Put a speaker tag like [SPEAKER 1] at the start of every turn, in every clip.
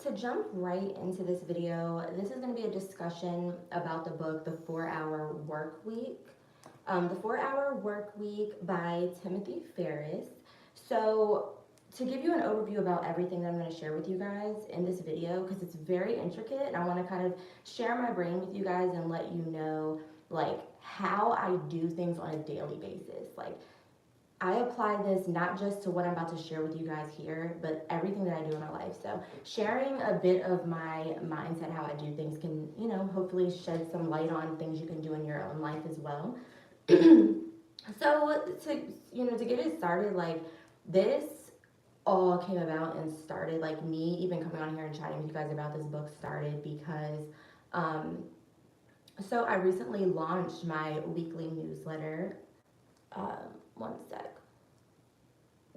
[SPEAKER 1] to jump right into this video, this is going to be a discussion about the book, The 4-Hour Work Week. The 4-Hour Work Week by Timothy Ferriss. So to give you an overview about everything that I'm going to share with you guys in this video, because it's very intricate, and I want to kind of share my brain with you guys and let you know like how I do things on a daily basis. Like, I apply this not just to what I'm about to share with you guys here, but everything that I do in my life. So sharing a bit of my mindset, how I do things can, hopefully shed some light on things you can do in your own life as well. So to get it started, like this all came about and started, like me even coming on here and chatting with you guys about this book started because so I recently launched my weekly newsletter. One sec.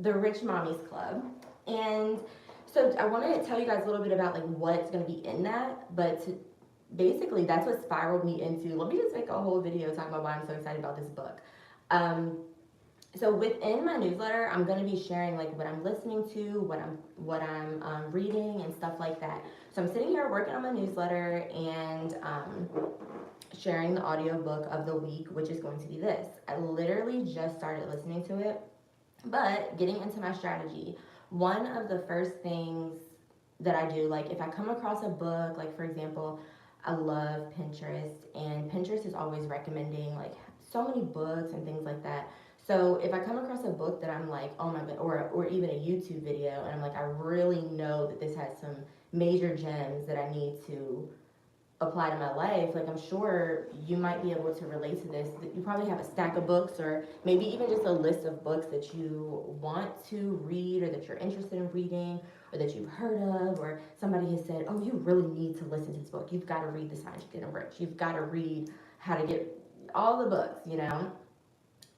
[SPEAKER 1] The Rich Mommies Club. And so I want to tell you guys a little bit about like what's going to be in that, but basically that's what spiraled me into, let me just make a whole video talking about why I'm so excited about this book. So within my newsletter, I'm going to be sharing like what I'm listening to, what I'm reading and stuff like that. So I'm sitting here working on my newsletter and sharing the audiobook of the week, which is going to be this. I literally just started listening to it, but getting into my strategy, one of the first things that I do, like if I come across a book, like for example, I love Pinterest, and Pinterest is always recommending like so many books and things like that. So if I come across a book that I'm like, oh my god, or even a YouTube video, and I'm like, I really know that this has some major gems that I need to apply to my life, like I'm sure you might be able to relate to this, that you probably have a stack of books or maybe even just a list of books that you want to read or that you're interested in reading or that you've heard of, or somebody has said, oh, you really need to listen to this book, you've got to read The Science of Getting Rich, you've got to read How to Get, all the books,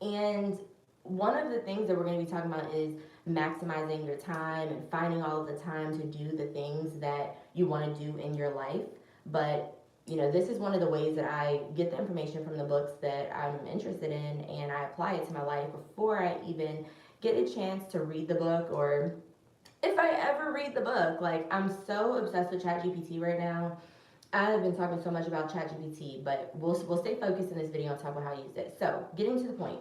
[SPEAKER 1] and one of the things that we're going to be talking about is maximizing your time and finding all of the time to do the things that you want to do in your life. But this is one of the ways that I get the information from the books that I'm interested in, and I apply it to my life before I even get a chance to read the book, or if I ever read the book. Like, I'm so obsessed with ChatGPT right now. I've been talking so much about ChatGPT, but we'll stay focused in this video and talk about how I use it. So, getting to the point.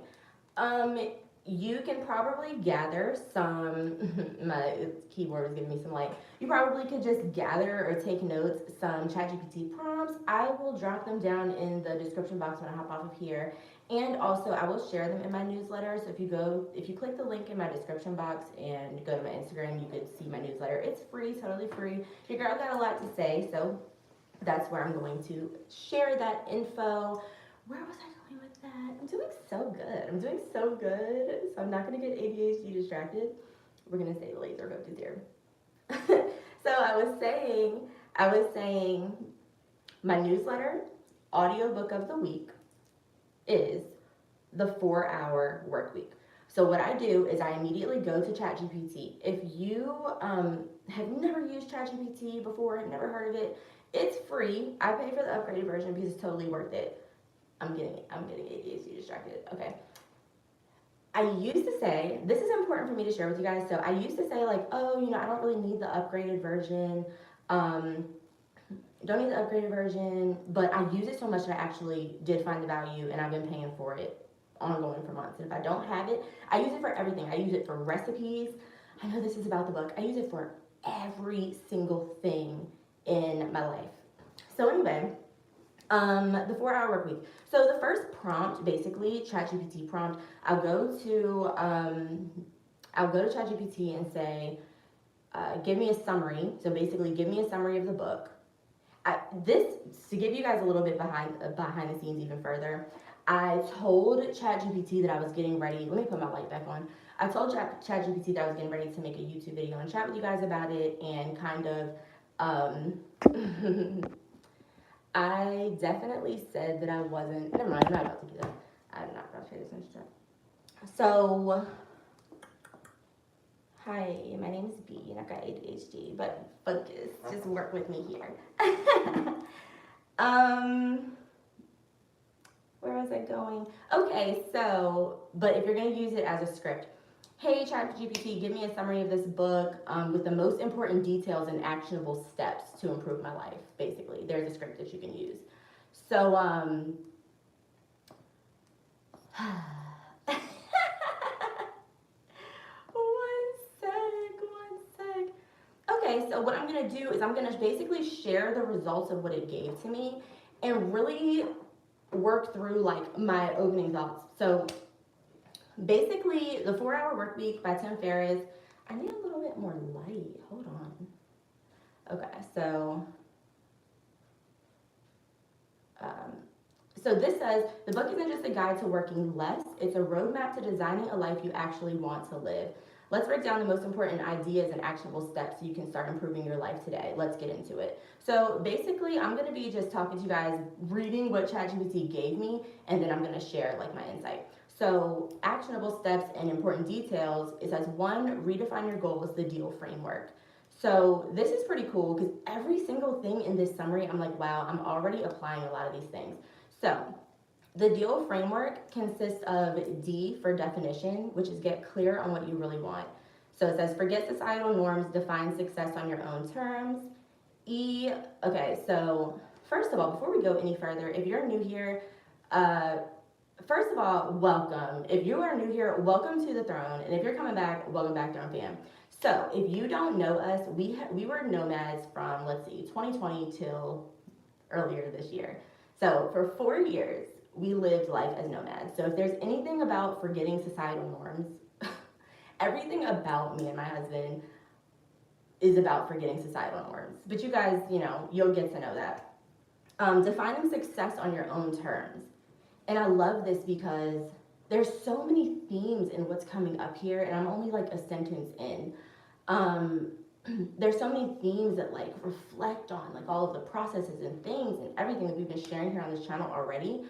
[SPEAKER 1] You can probably gather some, my keyboard was giving me some light. You probably could just gather or take notes, some ChatGPT prompts. I will drop them down in the description box when I hop off of here. And also I will share them in my newsletter. So if you click the link in my description box and go to my Instagram, you could see my newsletter. It's free, totally free. Your girl got a lot to say, so that's where I'm going to share that info. Where was I going with that? I'm doing so good. So I'm not going to get ADHD distracted. We're going to say laser focus here. So I was saying my newsletter, audiobook of the week, is the 4-hour work week. So what I do is I immediately go to ChatGPT. If you have never used ChatGPT before, have never heard of it, it's free. I pay for the upgraded version because it's totally worth it. I'm getting ADHD distracted. Okay. I used to say, this is important for me to share with you guys. So I used to say like, oh, I don't really need the upgraded version. Don't need the upgraded version, but I use it so much that I actually did find the value, and I've been paying for it ongoing for months. And if I don't have it, I use it for everything. I use it for recipes. I know this is about the book. I use it for every single thing in my life. So anyway, the 4-hour work week. So the first prompt, basically ChatGPT prompt, I'll go to ChatGPT and say, give me a summary. So basically, give me a summary of the book. To give you guys a little bit behind the scenes even further, I told ChatGPT that I was getting ready. Let me put my light back on. I told ChatGPT that I was getting ready to make a YouTube video and chat with you guys about it, and kind of I definitely said that I wasn't. Never mind, I'm not about to do that. I'm not about to pay this much attention. So, hi, my name is B, and I got ADHD, but focus. Just work with me here. Where was I going? Okay, so, but if you're going to use it as a script, hey ChatGPT, give me a summary of this book with the most important details and actionable steps to improve my life. Basically, there's a script that you can use. So one sec. Okay, so what I'm gonna do is I'm gonna basically share the results of what it gave to me and really work through like my opening thoughts. So basically, the 4 Hour Work Week by Tim Ferriss. I need a little bit more light. Hold on. Okay, um, so this says the book isn't just a guide to working less, it's a roadmap to designing a life you actually want to live. Let's break down the most important ideas and actionable steps so you can start improving your life today. Let's get into it. So basically, I'm going to be just talking to you guys, reading what ChatGPT gave me, and then I'm going to share like my insight. So actionable steps and important details, it says 1, redefine your goals, the deal framework. So this is pretty cool because every single thing in this summary, I'm like, wow, I'm already applying a lot of these things. So the deal framework consists of D for definition, which is get clear on what you really want. So it says forget societal norms, define success on your own terms. E, okay, so first of all, before we go any further, if you're new here, first of all, welcome. If you are new here, welcome to the throne. And if you're coming back, welcome back, Throne fam. So if you don't know us, we were nomads from, let's see, 2020 till earlier this year. So for 4 years, we lived life as nomads. So if there's anything about forgetting societal norms, everything about me and my husband is about forgetting societal norms. But you guys, you'll get to know that. Defining success on your own terms. And I love this because there's so many themes in what's coming up here, and I'm only like a sentence in. There's so many themes that like reflect on like all of the processes and things and everything that we've been sharing here on this channel already.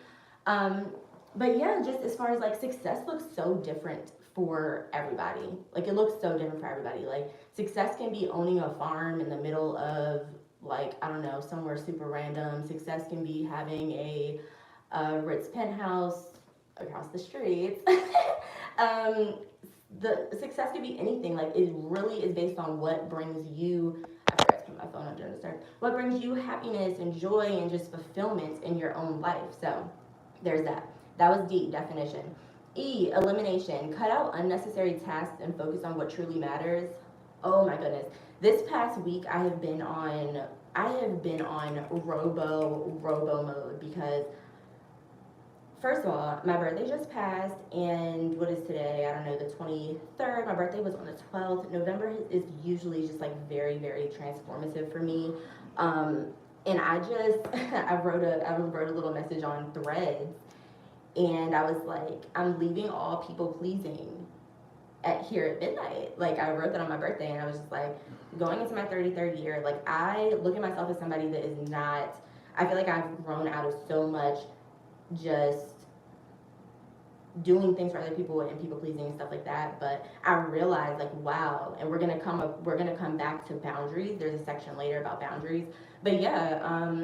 [SPEAKER 1] But yeah, just as far as like success looks so different for everybody. Like it looks so different for everybody. Like success can be owning a farm in the middle of like, I don't know, somewhere super random. Success can be having a Ritz penthouse across the street. The success could be anything. Like it really is based on what brings you, I forgot to put my phone on during the start, what brings you happiness and joy and just fulfillment in your own life. So there's that. That was D, definition. E, elimination. Cut out unnecessary tasks and focus on what truly matters. Oh my goodness. This past week I have been on robo mode because first of all, my birthday just passed, and what is today? I don't know, the 23rd. My birthday was on the 12th. November is usually just like very, very transformative for me. And I wrote a little message on Threads, and I was like, I'm leaving all people pleasing here at midnight. Like I wrote that on my birthday, and I was just like, going into my 33rd year, like I look at myself as somebody that is not, I feel like I've grown out of so much just doing things for other people and people pleasing and stuff like that. But I realized like, wow, and we're gonna come back to boundaries. There's a section later about boundaries. But yeah,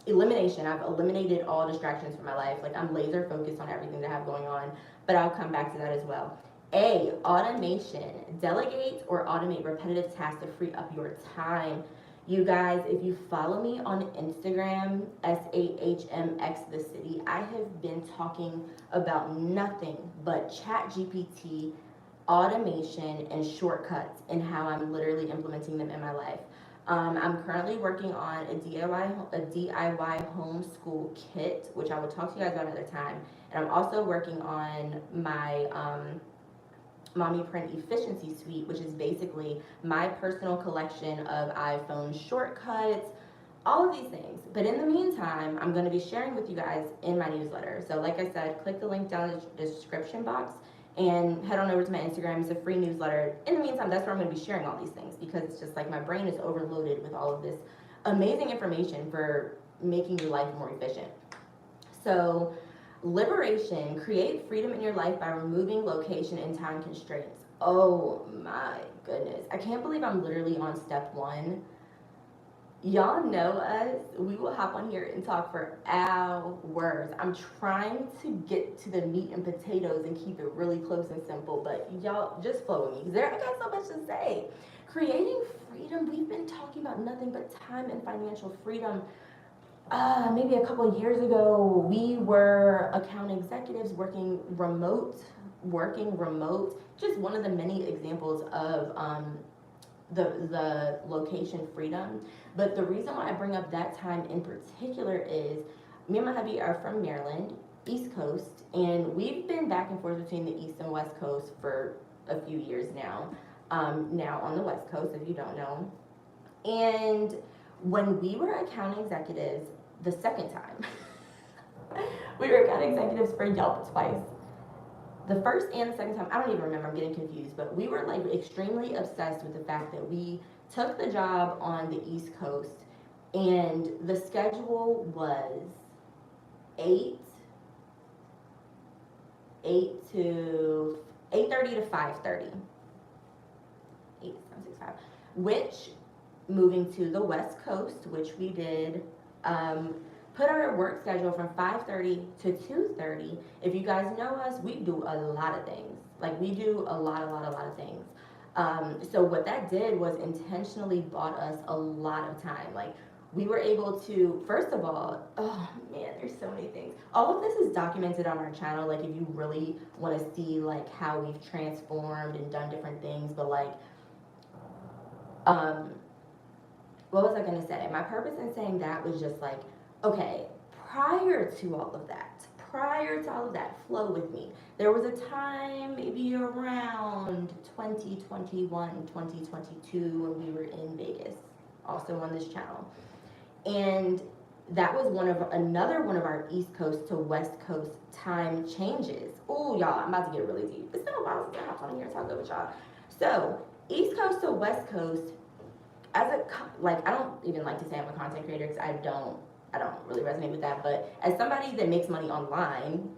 [SPEAKER 1] elimination. I've eliminated all distractions from my life. Like I'm laser focused on everything that I have going on, but I'll come back to that as well. A, automation. Delegate or automate repetitive tasks to free up your time. You guys, if you follow me on Instagram, SAHMX the city, I have been talking about nothing but ChatGPT, automation, and shortcuts and how I'm literally implementing them in my life. I'm currently working on a DIY homeschool kit, which I will talk to you guys about another time. And I'm also working on my Mommy Print Efficiency Suite, which is basically my personal collection of iPhone shortcuts, all of these things. But in the meantime, I'm going to be sharing with you guys in my newsletter. So like I said, click the link down in the description box and head on over to my Instagram. It's a free newsletter. In the meantime, that's where I'm going to be sharing all these things because it's just like my brain is overloaded with all of this amazing information for making your life more efficient. So liberation, create freedom in your life by removing location and time constraints. Oh my goodness. I can't believe I'm literally on step 1 Y'all know us. We will hop on here and talk for hours. I'm trying to get to the meat and potatoes and keep it really close and simple, but y'all just flow with me because I got so much to say. Creating freedom, we've been talking about nothing but time and financial freedom. Maybe a couple of years ago, we were account executives working remote. Just one of the many examples of the location freedom. But the reason why I bring up that time in particular is me and my hubby are from Maryland, East Coast, and we've been back and forth between the East and West Coast for a few years now. Now on the West Coast, if you don't know. And when we were account executives, the second time, we were account executives for Yelp twice. The first and the second time, I don't even remember, I'm getting confused, but we were like extremely obsessed with the fact that we took the job on the East Coast and the schedule was 8 8 to 8:30 to 5:30. 8, 7, 6, 5. Which moving to the West Coast, which we did, put our work schedule from 5:30 to 2:30. If you guys know us, we do a lot of things. Like we do a lot of things. So what that did was intentionally bought us a lot of time. Like we were able to, first of all, oh man, there's so many things. All of this is documented on our channel. Like if you really want to see like how we've transformed and done different things, but like, what was I gonna say? My purpose in saying that was just like, okay, prior to all of that, flow with me. There was a time, maybe around 2021, 2022, when we were in Vegas, also on this channel. And that was another one of our East Coast to West Coast time changes. Oh, y'all, I'm about to get really deep. It's been a while since I hopped on here and talked with y'all. So, East Coast to West Coast, I don't even like to say I'm a content creator because I don't really resonate with that, but as somebody that makes money online,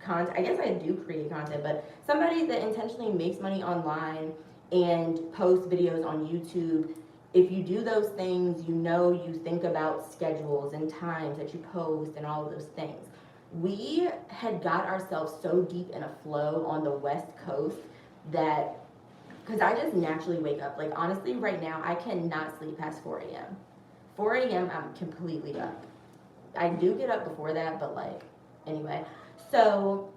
[SPEAKER 1] I guess I do create content, but somebody that intentionally makes money online and posts videos on YouTube, if you do those things, you think about schedules and times that you post and all of those things. We had got ourselves so deep in a flow on the West Coast that, because I just naturally wake up, like honestly right now, I cannot sleep past 4 a.m. 4 a.m. I'm completely up. I do get up before that, but like, anyway. So,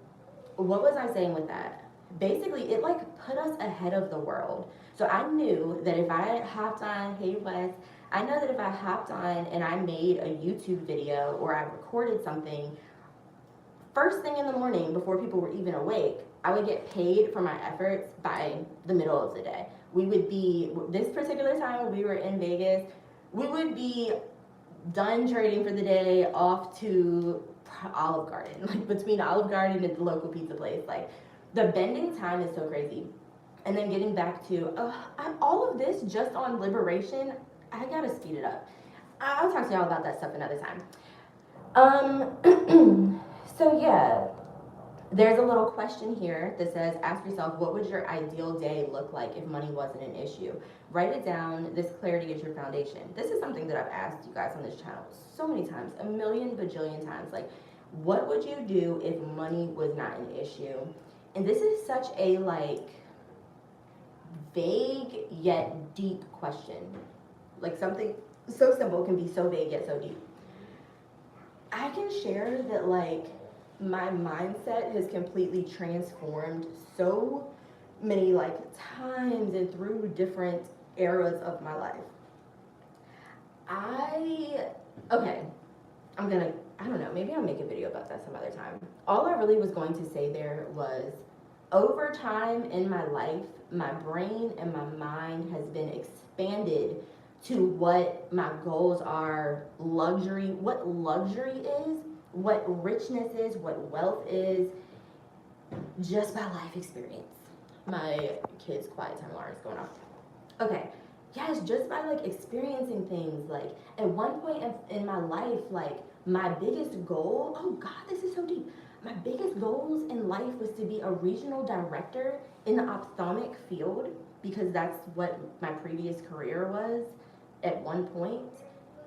[SPEAKER 1] what was I saying with that? Basically, it like put us ahead of the world. So I knew that if I hopped on, hey Wes, I know that if I hopped on and I made a YouTube video or I recorded something, first thing in the morning before people were even awake, I would get paid for my efforts by the middle of the day. We would be, this particular time when we were in Vegas, we would be done trading for the day, off to Olive Garden, like between Olive Garden and the local pizza place. Like the bending time is so crazy. And then getting back to all of this just on liberation, I gotta speed it up. I'll talk to y'all about that stuff another time. So yeah, there's a little question here that says, ask yourself, what would your ideal day look like if money wasn't an issue? Write it down. This clarity is your foundation. This is something that I've asked you guys on this channel so many times, a million bajillion times. Like, what would you do if money was not an issue? And this is such a like vague yet deep question. Like something so simple can be so vague yet so deep. I can share that like my mindset has completely transformed so many like times and through different eras of my life. I don't know, maybe I'll make a video about that some other time. All I really was going to say there was, over time in my life, my brain and my mind has been expanded to what my goals are, what luxury is, what richness is, what wealth is, just by life experience. My kid's quiet time alarm is going off. Okay, yes, just by like experiencing things. Like at one point in my life, like my biggest goal, oh God, this is so deep. My biggest goals in life was to be a regional director in the ophthalmic field because that's what my previous career was at one point.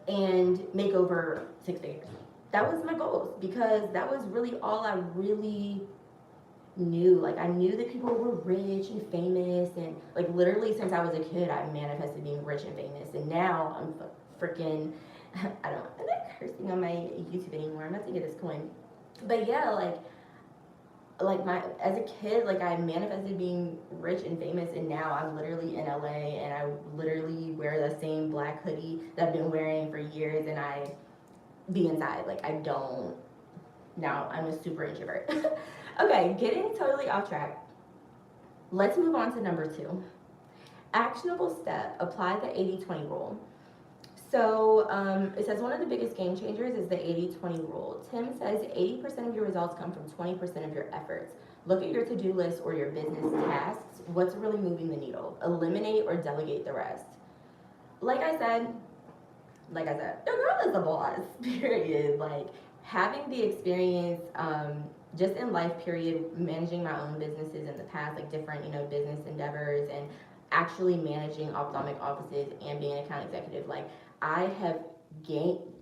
[SPEAKER 1] and make over 6 figures. That was my goals because that was really all I really knew. Like I knew that people were rich and famous, and like literally since I was a kid I manifested being rich and famous, and now I'm freaking I'm not cursing on my YouTube anymore. I'm about to get this coin. But yeah, like my as a kid, like I manifested being rich and famous, and now I'm literally in LA and I literally wear the same black hoodie that I've been wearing for years, and I be inside. Like I don't now I'm a super introvert. Okay, getting totally off track. Let's move on to number 2. Actionable step, apply the 80-20 rule. So it says one of the biggest game changers is the 80-20 rule. Tim says 80% of your results come from 20% of your efforts. Look at your to-do list or your business tasks. What's really moving the needle? Eliminate or delegate the rest. Like I said, your girl is a boss, period. Like having the experience just in life, period, managing my own businesses in the past, like different, business endeavors, and actually managing ophthalmic offices and being an account executive, like I have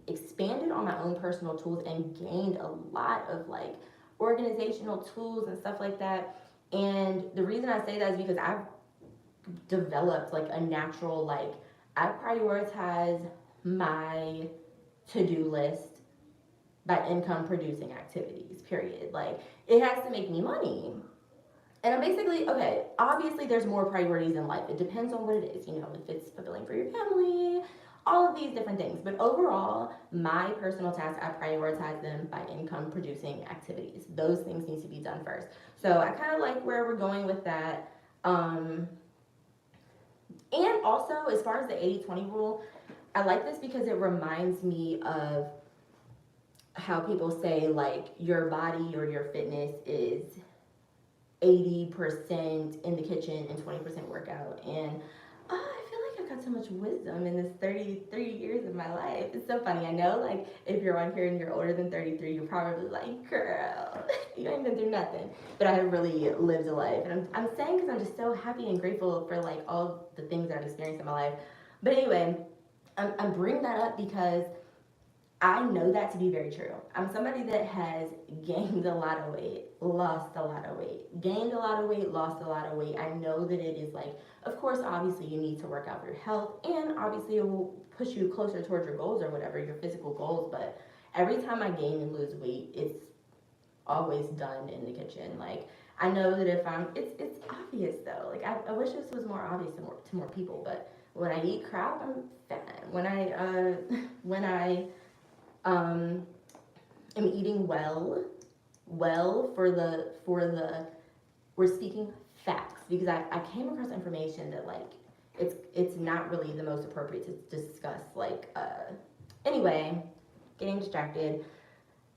[SPEAKER 1] expanded on my own personal tools and gained a lot of like organizational tools and stuff like that. And the reason I say that is because I've developed like a natural, like I prioritize my to-do list by income producing activities, period. Like it has to make me money. And I'm basically, okay, obviously there's more priorities in life. It depends on what it is, if it's fulfilling for your family, all of these different things. But overall, my personal tasks, I prioritize them by income producing activities. Those things need to be done first. So I kind of like where we're going with that. And also, as far as the 80-20 rule, I like this because it reminds me of how people say like your body or your fitness is 80% in the kitchen and 20% workout. And I feel like I've got so much wisdom in this 33 years of my life. It's so funny. I know, like, if you're on here and you're older than 33, you're probably like, girl, you ain't been through nothing. But I have really lived a life. And I'm saying because I'm just so happy and grateful for, like, all the things that I've experienced in my life. But anyway, I'm bringing that up because I know that to be very true. I'm somebody that has gained a lot of weight, lost a lot of weight, gained a lot of weight, lost a lot of weight. I know that it is like, of course, obviously you need to work out for your health, and obviously it will push you closer towards your goals or whatever, your physical goals. But every time I gain and lose weight, it's always done in the kitchen. Like I know that if it's obvious though. Like I wish this was more obvious to more people. But when I eat crap, I'm fat. When I am eating well for the we're speaking facts, because I came across information that like it's not really the most appropriate to discuss. Like anyway, getting distracted.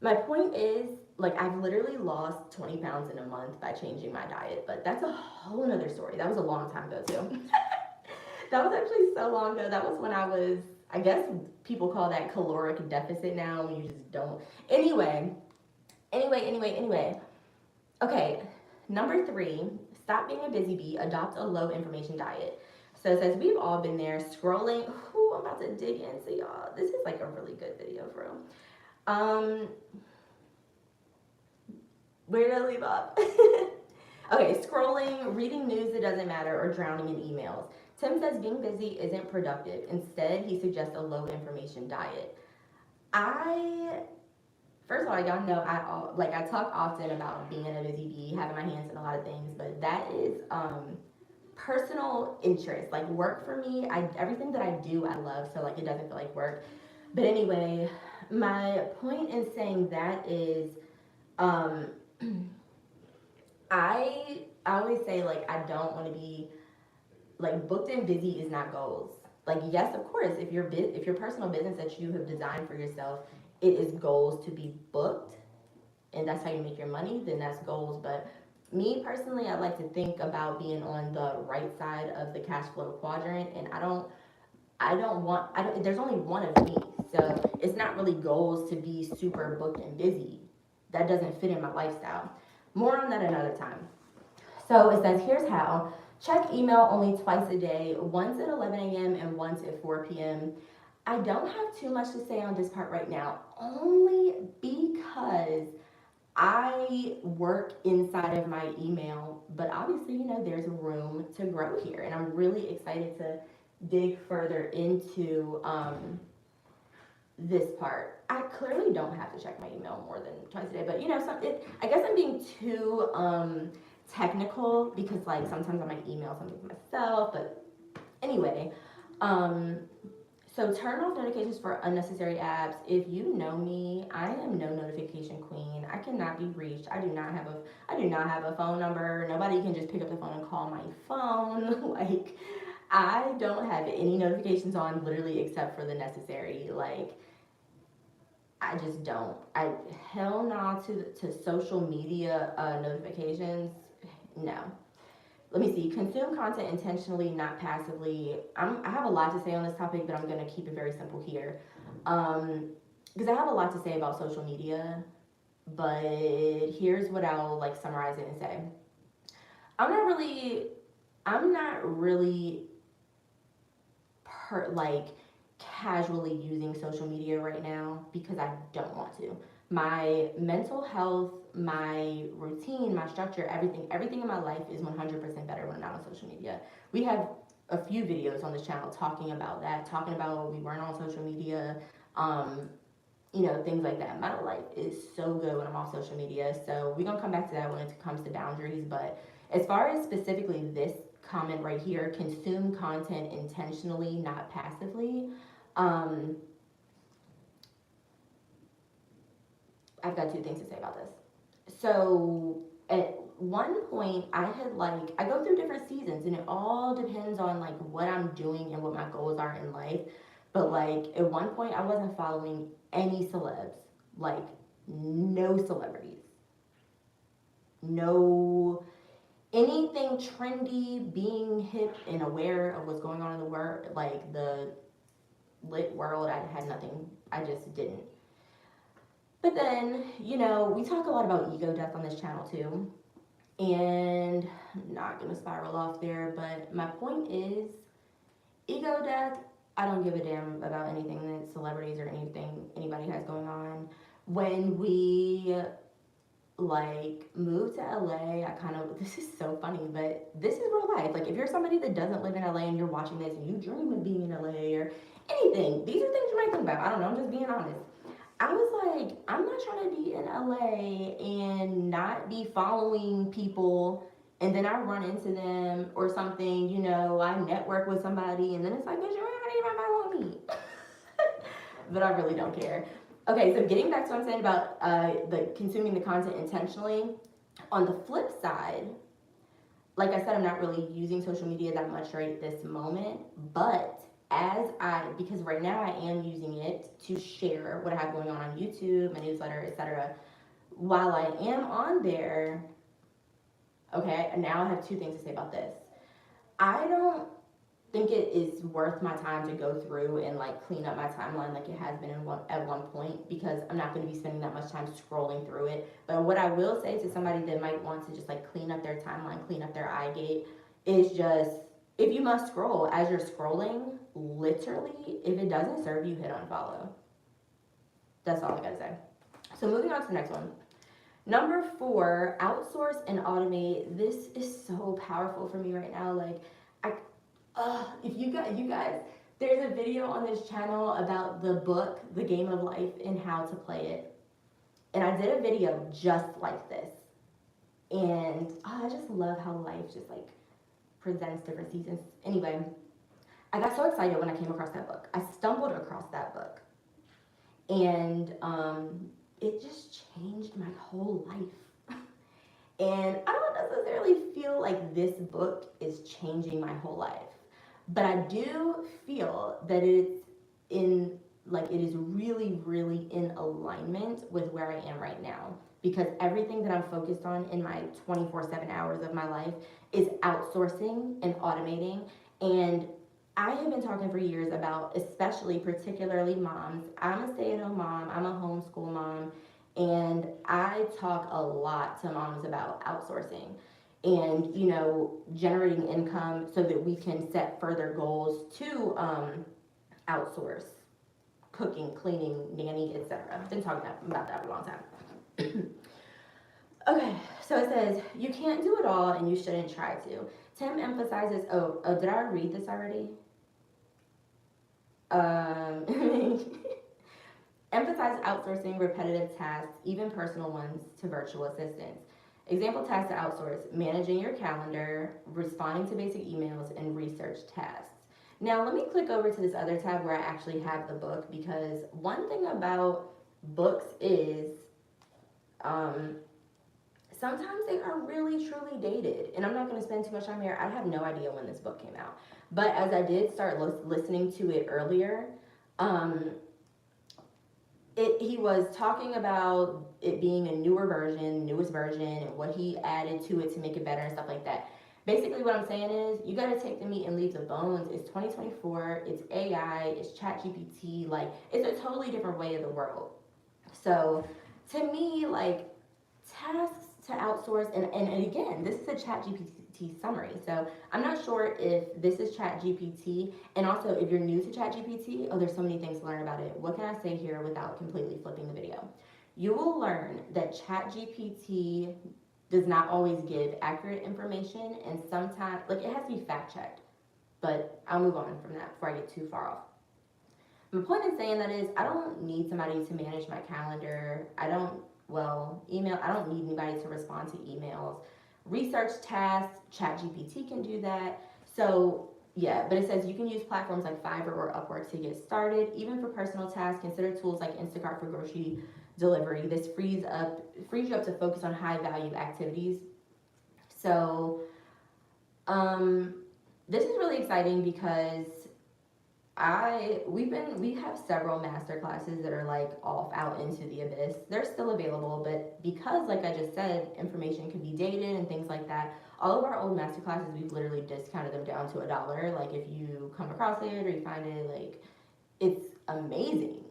[SPEAKER 1] My point is, like, I've literally lost 20 pounds in a month by changing my diet, but that's a whole nother story. That was a long time ago too. That was actually so long ago. That was when I was, I guess people call that caloric deficit now, when you just don't. Anyway. Okay, number 3, stop being a busy bee, adopt a low information diet. So it says, we've all been there scrolling. Ooh, I'm about to dig into y'all. This is like a really good video, bro. Where did I leave off? Okay, scrolling, reading news that doesn't matter, or drowning in emails. Tim says being busy isn't productive. Instead, he suggests a low information diet. First of all, y'all know I talk often about being a busy bee, having my hands in a lot of things, but that is personal interest. Like work for me, everything that I do, I love, so like it doesn't feel like work. But anyway, my point in saying that is, I always say like I don't want to be like booked and busy is not goals. Like yes, of course, if your personal business that you have designed for yourself, it is goals to be booked, and that's how you make your money, then that's goals. But me personally, I like to think about being on the right side of the cash flow quadrant, and there's only one of me, so it's not really goals to be super booked and busy. That doesn't fit in my lifestyle. More on that another time. So it says, here's how. Check email only twice a day, once at 11 a.m. and once at 4 p.m. I don't have too much to say on this part right now, only because I work inside of my email, but obviously, there's room to grow here, and I'm really excited to dig further into this part. I clearly don't have to check my email more than twice a day, but I guess I'm being too technical because like sometimes I might email something to myself, but anyway, um, so turn off notifications for unnecessary apps. If you know me, I am no notification queen. I cannot be reached. I do not have a phone number. Nobody can just pick up the phone and call my phone. Like I don't have any notifications on literally except for the necessary. Like I just don't. I hell no to social media notifications. No. Let me see. Consume content intentionally, not passively. I have a lot to say on this topic, but I'm gonna keep it very simple here, because I have a lot to say about social media. But here's what I'll like summarize it and say. I'm not really. I'm not really like casually using social media right now because I don't want to. My mental health, my routine, my structure, everything in my life is 100% better when I'm not on social media. We have a few videos on this channel talking about that, talking about we weren't on social media, um, things like that. My life is so good when I'm off social media. So we're gonna come back to that when it comes to boundaries. But as far as specifically this comment right here, consume content intentionally, not passively. Um, I've got two things to say about this. So at one point I go through different seasons and it all depends on like what I'm doing and what my goals are in life. But like at one point I wasn't following any celebs, like no celebrities, no anything trendy, being hip and aware of what's going on in the world, like the lit world. I had nothing. I just didn't. But then, we talk a lot about ego death on this channel too. And I'm not gonna spiral off there, but my point is ego death. I don't give a damn about anything that celebrities or anything anybody has going on. When we like moved to LA, this is so funny, but this is real life. Like if you're somebody that doesn't live in LA and you're watching this and you dream of being in LA or anything, these are things you might think about. I don't know, I'm just being honest. I was like, I'm not trying to be in LA and not be following people and then I run into them or something, I network with somebody and then it's like, bitch, you're not even following me. But I really don't care. Okay, so getting back to what I'm saying about the consuming the content intentionally. On the flip side, like I said, I'm not really using social media that much right this moment, but because right now I am using it to share what I have going on YouTube, my newsletter, etc. While I am on there, okay, and now I have two things to say about this. I don't think it is worth my time to go through and like clean up my timeline like it has been at one point because I'm not going to be spending that much time scrolling through it. But what I will say to somebody that might want to just like clean up their timeline, clean up their eye gate, is just if you must scroll as you're scrolling, literally, if it doesn't serve you, hit unfollow. That's all I gotta say. So moving on to the next one. Number 4, outsource and automate. This is so powerful for me right now. Like, if you guys, there's a video on this channel about the book, The Game of Life, and how to play it. And I did a video just like this. And I just love how life just like presents different seasons. Anyway, I got so excited when I came across that book. I stumbled across that book. And it just changed my whole life. And I don't necessarily feel like this book is changing my whole life. But I do feel that it is really, really in alignment with where I am right now. Because everything that I'm focused on in my 24/7 hours of my life is outsourcing and automating. And I have been talking for years about, particularly moms. I'm a stay-at-home mom, I'm a homeschool mom, and I talk a lot to moms about outsourcing and generating income so that we can set further goals to outsource. cooking, cleaning, nanny, etc. Been talking about that for a long time. Okay, so it says, you can't do it all and you shouldn't try to. Tim emphasizes, did I read this already? Emphasize outsourcing repetitive tasks, even personal ones, to virtual assistants. Example tasks to outsource: managing your calendar, responding to basic emails, and research tasks. Now, let me click over to this other tab where I actually have the book, because one thing about books is sometimes they are really, truly dated. And I'm not going to spend too much time here. I have no idea when this book came out. But as I did start listening to it earlier, he was talking about it being a newest version, and what he added to it to make it better and stuff like that. Basically, what I'm saying is, you got to take the meat and leave the bones. It's 2024. It's AI. It's Chat GPT. Like, it's a totally different way of the world. So, to me, like, tasks to outsource, and again, this is a Chat GPT summary. So, I'm not sure if this is Chat GPT, and also if you're new to Chat GPT, there's so many things to learn about it. What can I say here without completely flipping the video? You will learn that Chat GPT does not always give accurate information, and sometimes, like, it has to be fact checked. But I'll move on from that before I get too far off. My point in saying that is, I don't need somebody to manage my calendar. Email, I don't need anybody to respond to emails. Research tasks, ChatGPT can do that. So yeah, but it says you can use platforms like Fiverr or Upwork to get started. Even for personal tasks, consider tools like Instacart for grocery delivery. This frees you up to focus on high value activities. So this is really exciting because we have several master classes that are like off out into the abyss. They're still available, but because, like I just said, information can be dated and things like that, all of our old master classes, we've literally discounted them down to $1. Like, if you come across it or you find it, like, it's amazing,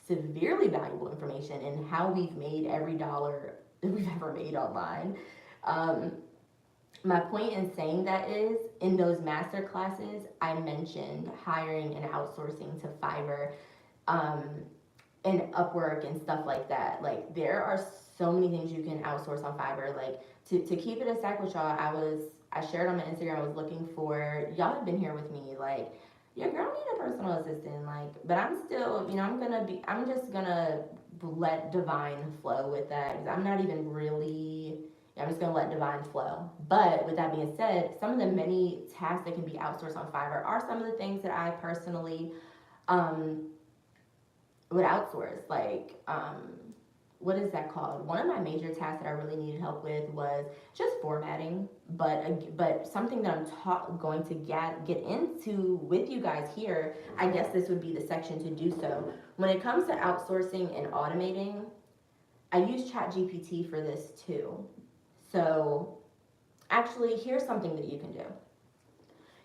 [SPEAKER 1] severely valuable information, and how we've made every dollar that we've ever made online. My point in saying that is, in those master classes, I mentioned hiring and outsourcing to Fiverr, and Upwork and stuff like that. Like, there are so many things you can outsource on Fiverr. Like, to keep it a stack with y'all, I shared on my Instagram, I was looking for, y'all have been here with me, like, your girl need a personal assistant, like, but I'm still, I'm just gonna let divine flow with that, because I'm not even really, I'm just gonna let divine flow. But with that being said, some of the many tasks that can be outsourced on Fiverr are some of the things that I personally would outsource. Like, what is that called? One of my major tasks that I really needed help with was just formatting, but something that I'm going to get into with you guys here. I guess this would be the section to do so. When it comes to outsourcing and automating, I use ChatGPT for this too. So actually, here's something that you can do.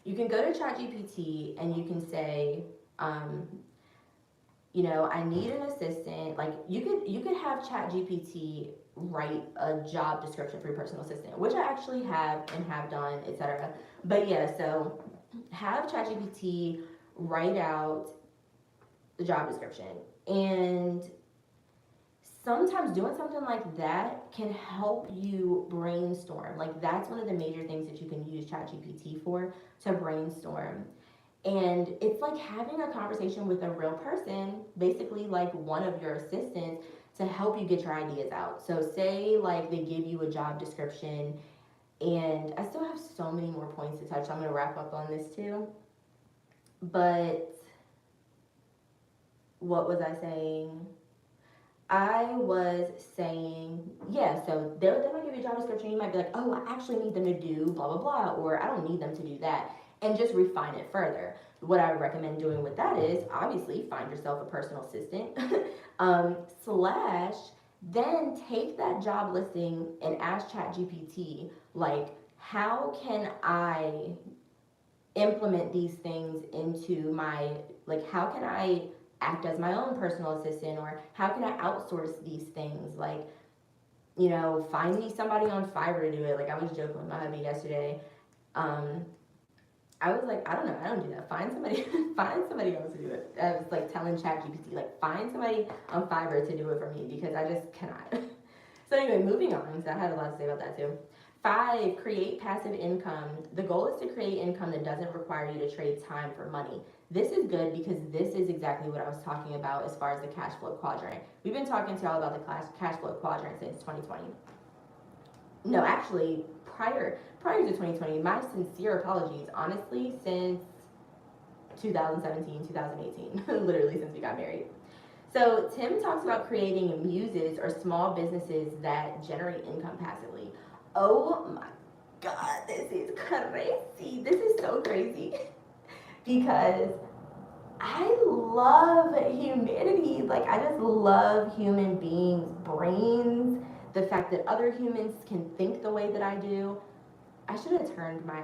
[SPEAKER 1] You can go to ChatGPT and you can say, I need an assistant. Like, you could have ChatGPT write a job description for your personal assistant, which I actually have and have done, etc. But yeah, so have ChatGPT write out the job description, and sometimes doing something like that can help you brainstorm. Like, that's one of the major things that you can use ChatGPT for, to brainstorm. And it's like having a conversation with a real person, basically like one of your assistants, to help you get your ideas out. So say, like, they give you a job description, and I still have so many more points to touch, so I'm gonna wrap up on this too. But what was I saying? I was saying, yeah, so they might give you a job description. You might be like, oh, I actually need them to do blah, blah, blah, or I don't need them to do that, and just refine it further. What I would recommend doing with that is, obviously, find yourself a personal assistant, / then take that job listing and ask ChatGPT, like, how can I implement these things into my, like, how can I act as my own personal assistant, or how can I outsource these things? Like, find me somebody on Fiverr to do it. Like, I was joking with my hubby yesterday. I was like, I don't know, I don't do that. Find somebody, find somebody else to do it. I was like telling ChatGPT, like, find somebody on Fiverr to do it for me because I just cannot. So anyway, moving on. So I had a lot to say about that too. 5, create passive income. The goal is to create income that doesn't require you to trade time for money. This is good because this is exactly what I was talking about as far as the cash flow quadrant. We've been talking to y'all about the cash flow quadrant since 2020. No, actually, prior to 2020, my sincere apologies, honestly, since 2017, 2018, literally since we got married. So Tim talks about creating muses or small businesses that generate income passively. Oh my God, this is crazy. This is so crazy because I love humanity. Like, I just love human beings' brains, the fact that other humans can think the way that I do. I should have turned my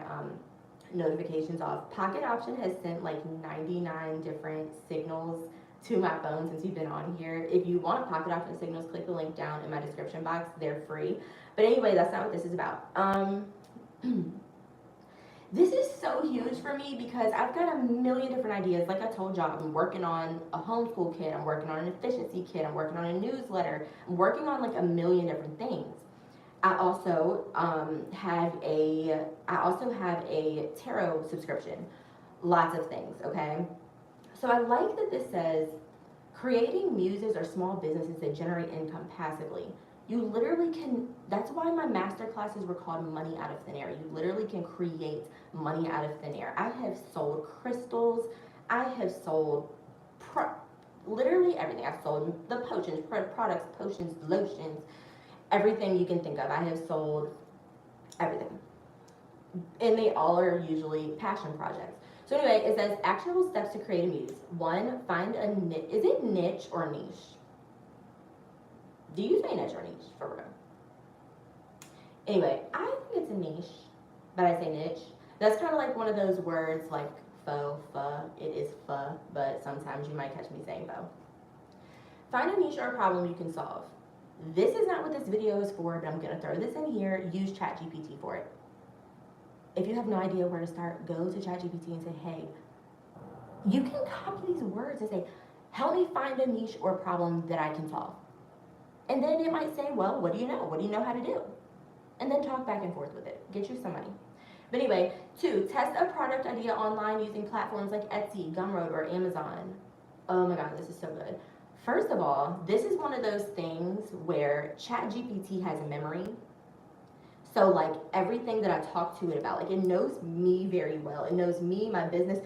[SPEAKER 1] notifications off. Pocket Option has sent like 99 different signals to my phone since we've been on here. If you want Pocket Option signals, click the link down in my description box. They're free. But anyway, that's not what this is about. This is so huge for me because I've got a million different ideas. Like I told y'all, I'm working on a homeschool kit, I'm working on an efficiency kit, I'm working on a newsletter, I'm working on like a million different things. I also have a tarot subscription. Lots of things, okay? So I like that this says creating muses or small businesses that generate income passively. You literally can, that's why my master classes were called money out of thin air. You literally can create money out of thin air. I have sold crystals. I have sold literally everything. I've sold the potions, products, potions, lotions, everything you can think of. I have sold everything. And they all are usually passion projects. So anyway, it says actionable steps to create a muse. 1, find a niche. Is it niche or niche? Do you say niche or niche for real? Anyway, I think it's a niche, but I say niche. That's kind of like one of those words like pho, it is pho, but sometimes you might catch me saying pho. Find a niche or a problem you can solve. This is not what this video is for, but I'm gonna throw this in here. Use ChatGPT for it. If you have no idea where to start, go to ChatGPT and say, hey, you can copy these words and say, help me find a niche or problem that I can solve. And then it might say, well, what do you know? What do you know how to do? And then talk back and forth with it. Get you some money. But anyway, 2, test a product idea online using platforms like Etsy, Gumroad, or Amazon. Oh my God, this is so good. First of all, this is one of those things where ChatGPT has a memory. So like everything that I talk to it about, like it knows me very well. It knows me, my business,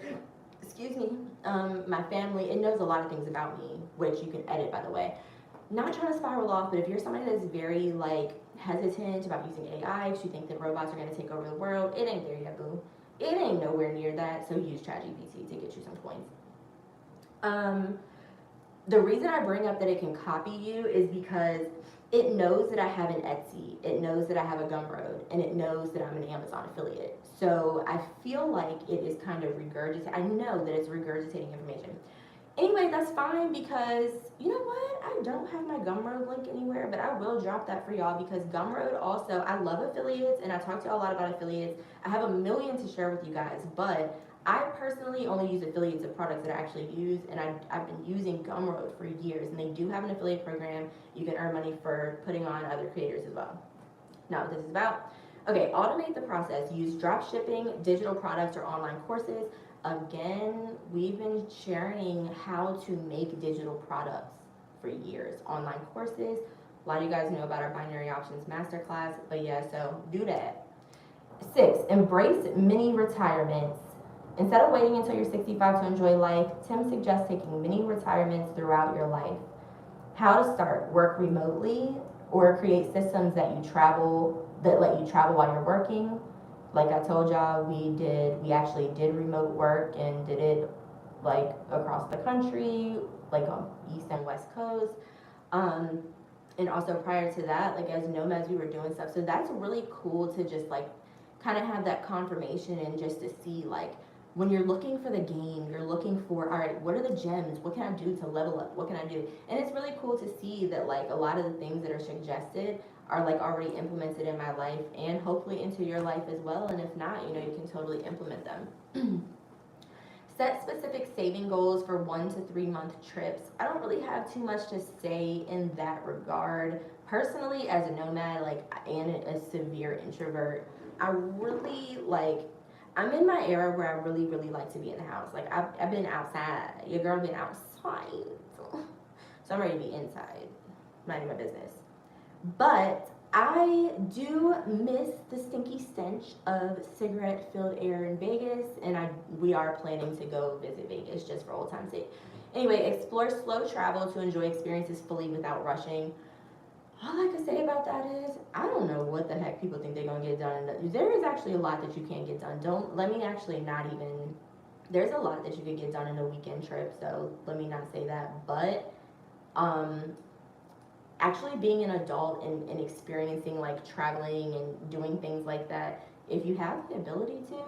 [SPEAKER 1] excuse me, my family. It knows a lot of things about me, which you can edit, by the way. Not trying to spiral off, but if you're somebody that's very like hesitant about using AI, if you think that robots are going to take over the world, it ain't there yet, boo. It ain't nowhere near that, so use ChatGPT to get you some coins. The reason I bring up that it can copy you is because it knows that I have an Etsy, it knows that I have a Gumroad, and it knows that I'm an Amazon affiliate. So I feel like it is kind of regurgitating. I know that it's regurgitating information. Anyway, that's fine because, you know what? I don't have my Gumroad link anywhere, but I will drop that for y'all because Gumroad also, I love affiliates and I talk to y'all a lot about affiliates. I have a million to share with you guys, but I personally only use affiliates of products that I actually use, and I've been using Gumroad for years, and they do have an affiliate program. You can earn money for putting on other creators as well. Not what this is about. Okay, automate the process. Use drop shipping, digital products, or online courses. Again, we've been sharing how to make digital products for years. Online courses. A lot of you guys know about our binary options masterclass, but yeah, so do that. 6, embrace mini retirements. Instead of waiting until you're 65 to enjoy life, Tim suggests taking mini retirements throughout your life. How to start: work remotely or create systems that let you travel while you're working. Like I told y'all, we actually did remote work and did it like across the country, like on East and West Coast. And also prior to that, like as nomads, we were doing stuff. So that's really cool to just like kind of have that confirmation and just to see like when you're looking for the game, you're looking for, all right, what are the gems? What can I do to level up? What can I do? And it's really cool to see that like a lot of the things that are suggested are like already implemented in my life and hopefully into your life as well. And if not, you know, you can totally implement them. Set specific saving goals for 1 to 3 month trips. I don't really have too much to say in that regard. Personally, as a nomad, like, and a severe introvert, I really like, I'm in my era where I really, really like to be in the house. Like, I've been outside. Your girl been outside. So I'm ready to be inside, minding my business. But I do miss the stinky stench of cigarette-filled air in Vegas, and we are planning to go visit Vegas just for old time's sake. Anyway, explore slow travel to enjoy experiences fully without rushing. All I can say about that is, I don't know what the heck people think they're gonna get done. There is actually a lot that you can't get done. There's a lot that you could get done in a weekend trip, so let me not say that. But, actually being an adult and experiencing like traveling and doing things like that, if you have the ability to,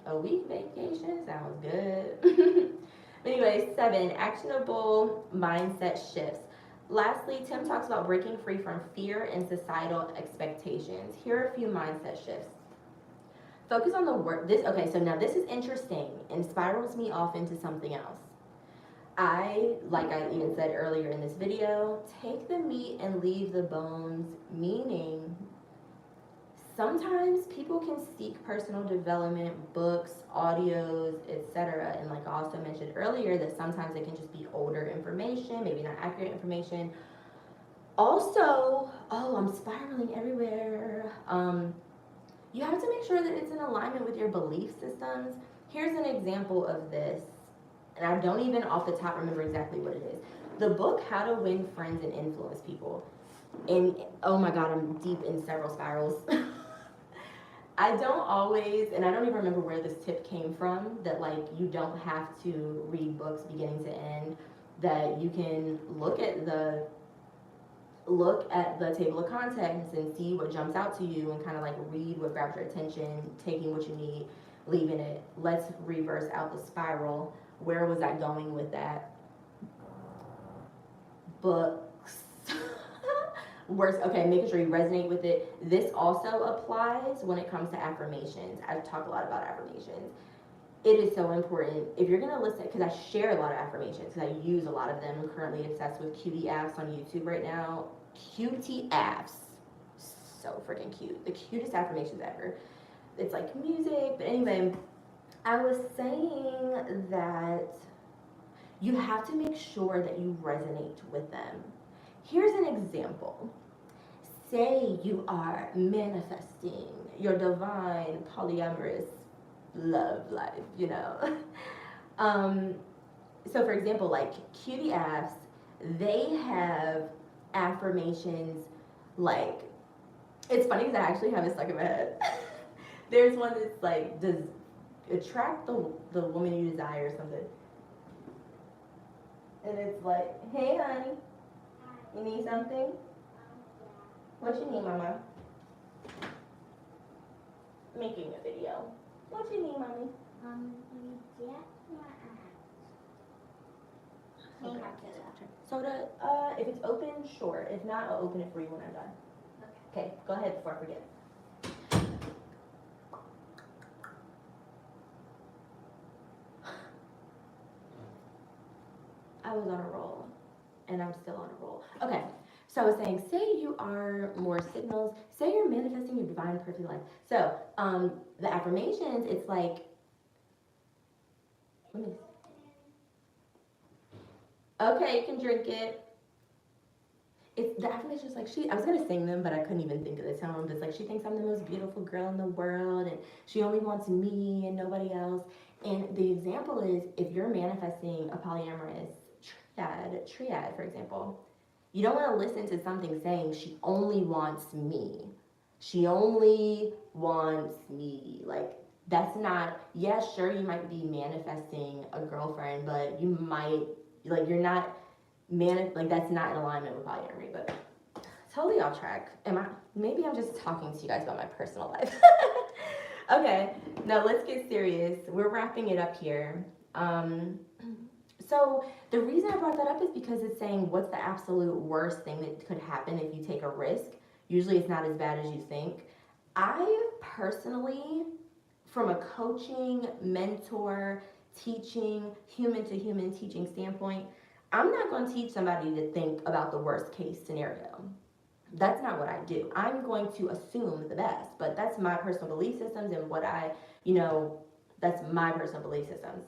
[SPEAKER 1] a week vacation sounds good. Anyway, 7, actionable mindset shifts. Lastly, Tim talks about breaking free from fear and societal expectations. Here are a few mindset shifts. Focus on the work. So now this is interesting and spirals me off into something else. Like I even said earlier in this video, take the meat and leave the bones, meaning sometimes people can seek personal development, books, audios, etc. And like I also mentioned earlier, that sometimes it can just be older information, maybe not accurate information. Also, I'm spiraling everywhere. You have to make sure that it's in alignment with your belief systems. Here's an example of this, and I don't even off the top remember exactly what it is. The book, How to Win Friends and Influence People. And oh my God, I'm deep in several spirals. I don't even remember where this tip came from, that like you don't have to read books beginning to end, that you can look at the table of contents and see what jumps out to you and kind of like read what grabs your attention, taking what you need, leaving it. Let's reverse out the spiral. Where was I going with that? Books. Words, okay, making sure you resonate with it. This also applies when it comes to affirmations. I talk a lot about affirmations. It is so important. If you're gonna listen, because I share a lot of affirmations, because I use a lot of them. I'm currently obsessed with QTAFs on YouTube right now. QTAFs, so freaking cute. The cutest affirmations ever. It's like music, but anyway, I was saying that you have to make sure that you resonate with them. Here's an example. Say you are manifesting your divine polyamorous love life, you know. So for example, like Cutie Apps, they have affirmations like, it's funny because I actually have it stuck in my head. There's one that's like, does attract the woman you desire or something. And it's like, hey honey, you need something? What you need, mama? Making a video. What you need, mommy? Soda, if it's open, sure. If not, I'll open it for you when I'm done. Okay, go ahead before I forget. I was on a roll, and I'm still on a roll. Okay, so I was saying, say you are more signals, say you're manifesting your divine perfect life. So, the affirmations, it's like, okay, you can drink it. The affirmations like, I was gonna sing them, but I couldn't even think of the tone. But it's like, she thinks I'm the most beautiful girl in the world, and she only wants me and nobody else. And the example is, if you're manifesting a polyamorous triad, for example, you don't want to listen to something saying she only wants me. She only wants me. Like, that's not, yeah, sure, you might be manifesting a girlfriend, but you might, like, you're not, that's not in alignment with polyamory. But totally off track. Maybe I'm just talking to you guys about my personal life. Okay, now let's get serious. We're wrapping it up here. So the reason I brought that up is because it's saying what's the absolute worst thing that could happen if you take a risk. Usually it's not as bad as you think. I personally, from a coaching, mentor, teaching, human to human teaching standpoint, I'm not going to teach somebody to think about the worst case scenario. That's not what I do. I'm going to assume the best, but that's my personal belief systems and what you know, that's my personal belief systems.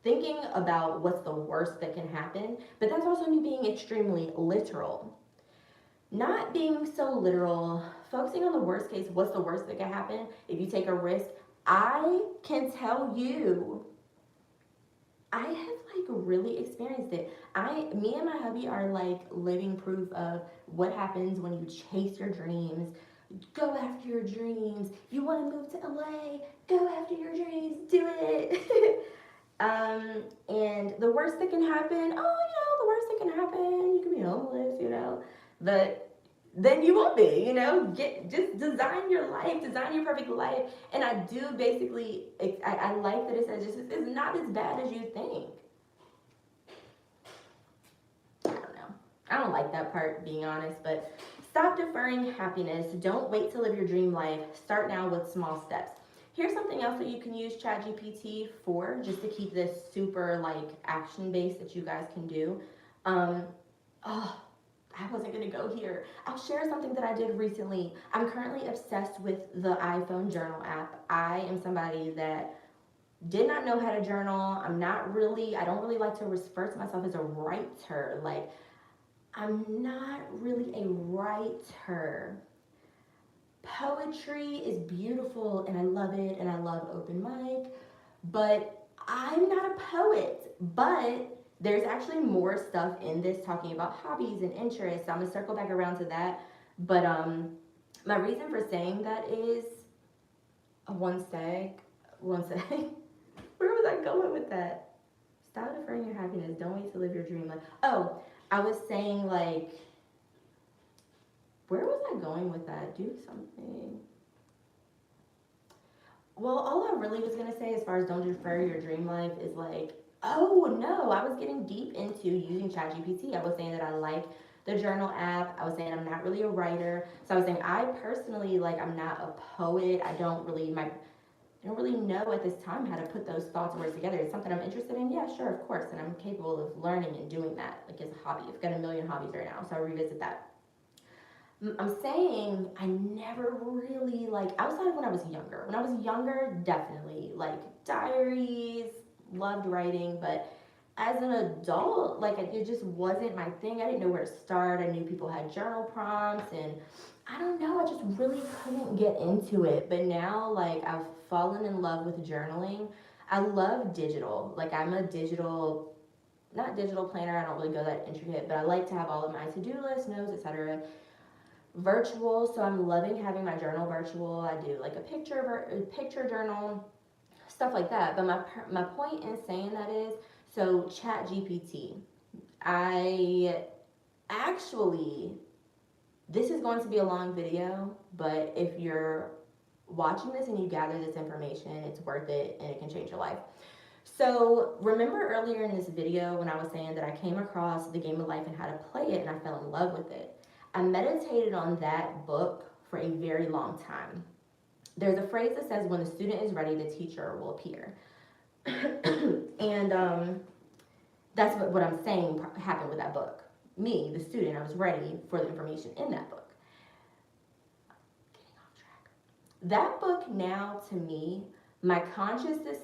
[SPEAKER 1] Thinking about what's the worst that can happen, but that's also me being extremely literal. Not being so literal, focusing on the worst case, what's the worst that can happen if you take a risk. I can tell you, I have like really experienced it. Me and my hubby are like living proof of what happens when you chase your dreams. Go after your dreams. You want to move to LA? Go after your dreams. Do it. And the worst that can happen, the worst that can happen, you can be homeless, but then you won't be, just design your life, design your perfect life. And I do basically, I like that it says it's not as bad as you think. I don't know. I don't like that part, being honest, but stop deferring happiness. Don't wait to live your dream life. Start now with small steps. Here's something else that you can use ChatGPT for, just to keep this super like action based that you guys can do. I wasn't gonna go here. I'll share something that I did recently. I'm currently obsessed with the iPhone journal app. I am somebody that did not know how to journal. I don't really like to refer to myself as a writer. Like, I'm not really a writer. Poetry is beautiful and I love it and I love open mic, but I'm not a poet. But there's actually more stuff in this talking about hobbies and interests. I'm gonna circle back around to that. But my reason for saying that is one sec. Where was I going with that? Stop deferring your happiness. Don't wait to live your dream life. Oh, I was saying like, where was I going with that? Do something. Well, all I really was gonna say as far as don't defer your dream life is like, oh no, I was getting deep into using ChatGPT. I was saying that I like the journal app. I was saying I'm not really a writer. So I was saying I personally, like, I'm not a poet. I don't really know at this time how to put those thoughts and words together. It's something I'm interested in. Yeah, sure, of course. And I'm capable of learning and doing that, like, as a hobby. I've got a million hobbies right now, so I revisit that. I'm saying I never really, like, outside of when I was younger. When I was younger, definitely, like, diaries, loved writing, but as an adult, like, it just wasn't my thing. I didn't know where to start. I knew people had journal prompts, and I don't know, I just really couldn't get into it. But now, like, I've fallen in love with journaling. I love digital. Like, I'm a not digital planner, I don't really go that intricate, but I like to have all of my to-do lists, notes, etc. Virtual, so I'm loving having my journal virtual. I do like a picture journal, stuff like that. But my point in saying that is, so ChatGPT, I actually, this is going to be a long video, but if you're watching this and you gather this information, it's worth it and it can change your life. So remember earlier in this video when I was saying that I came across The Game of Life and how to play it, and I fell in love with it. I meditated on that book for a very long time. There's a phrase that says, when the student is ready, the teacher will appear. And that's what I'm saying happened with that book. Me, the student, I was ready for the information in that book. Getting off track. That book now, to me, my consciousness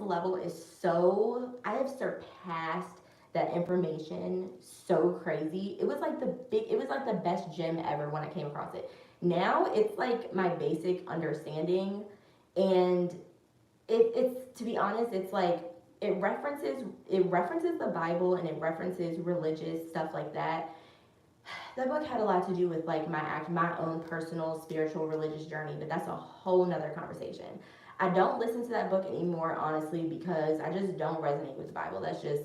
[SPEAKER 1] level is so, I have surpassed that information so crazy. It was like the best gem ever when I came across it. Now it's like my basic understanding, and it's to be honest, it's like it references the Bible and it references religious stuff like that. That book had a lot to do with like my own personal spiritual religious journey, but that's a whole nother conversation. I don't listen to that book anymore, honestly, because I just don't resonate with the Bible. That's just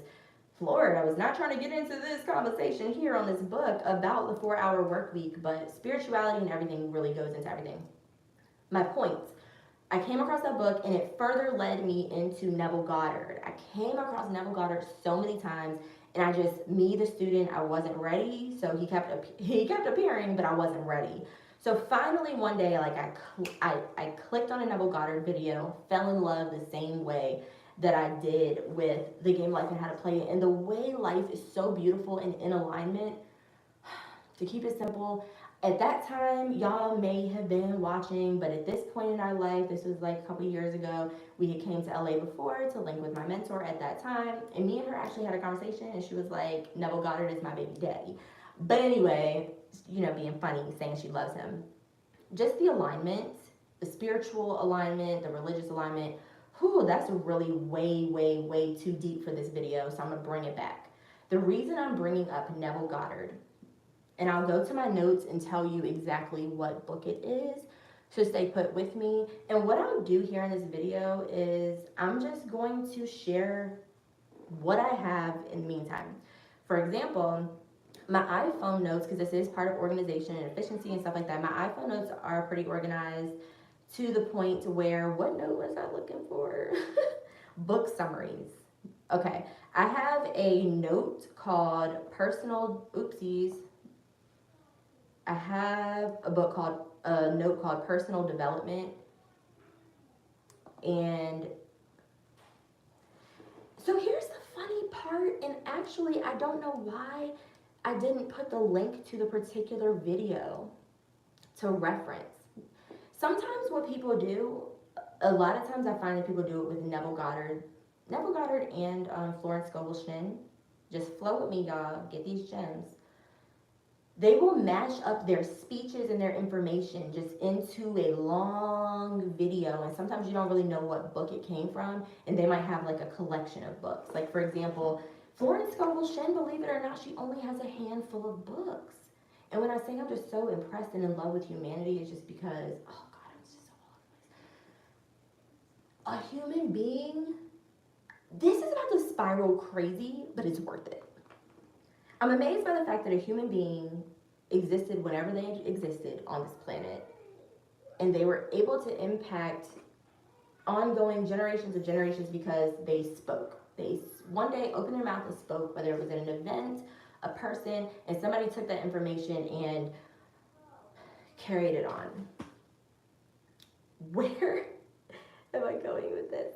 [SPEAKER 1] Lord, I was not trying to get into this conversation here on this book about the 4-hour work week, but spirituality and everything really goes into everything. My point, I came across that book and it further led me into Neville Goddard. I came across Neville Goddard so many times, and me, the student, I wasn't ready. So he kept appearing, but I wasn't ready. So finally one day, like I clicked on a Neville Goddard video, fell in love the same way that I did with the game Life and How to Play It. And the way life is so beautiful and in alignment, to keep it simple, at that time, y'all may have been watching, but at this point in our life, this was like a couple years ago, we had came to LA before to link with my mentor at that time, and me and her actually had a conversation, and she was like, Neville Goddard is my baby daddy. But anyway, being funny, saying she loves him. Just the alignment, the spiritual alignment, the religious alignment, that's really way, way, way too deep for this video, so I'm going to bring it back. The reason I'm bringing up Neville Goddard, and I'll go to my notes and tell you exactly what book it is, so stay put with me. And what I'll do here in this video is I'm just going to share what I have in the meantime. For example, my iPhone notes, because this is part of organization and efficiency and stuff like that, my iPhone notes are pretty organized to the point where, what note was I looking for? Book summaries. Okay, I have a note called I have a note called Personal Development. And so here's the funny part, and actually I don't know why I didn't put the link to the particular video to reference. Sometimes what people do, a lot of times I find that people do it with Neville Goddard and Florence Scovel-Shinn. Just flow with me, y'all. Get these gems. They will mash up their speeches and their information just into a long video, and sometimes you don't really know what book it came from, and they might have like a collection of books. Like, for example, Florence Scovel-Shinn, believe it or not, she only has a handful of books. And when I say I'm just so impressed and in love with humanity, it's just because, oh God, I'm just so all over the place. A human being, this is about to spiral crazy, but it's worth it. I'm amazed by the fact that a human being existed whenever they existed on this planet, and they were able to impact ongoing generations of generations because they spoke. They one day opened their mouth and spoke, whether it was at an event, a person, and somebody took that information and carried it on. Where am I going with this?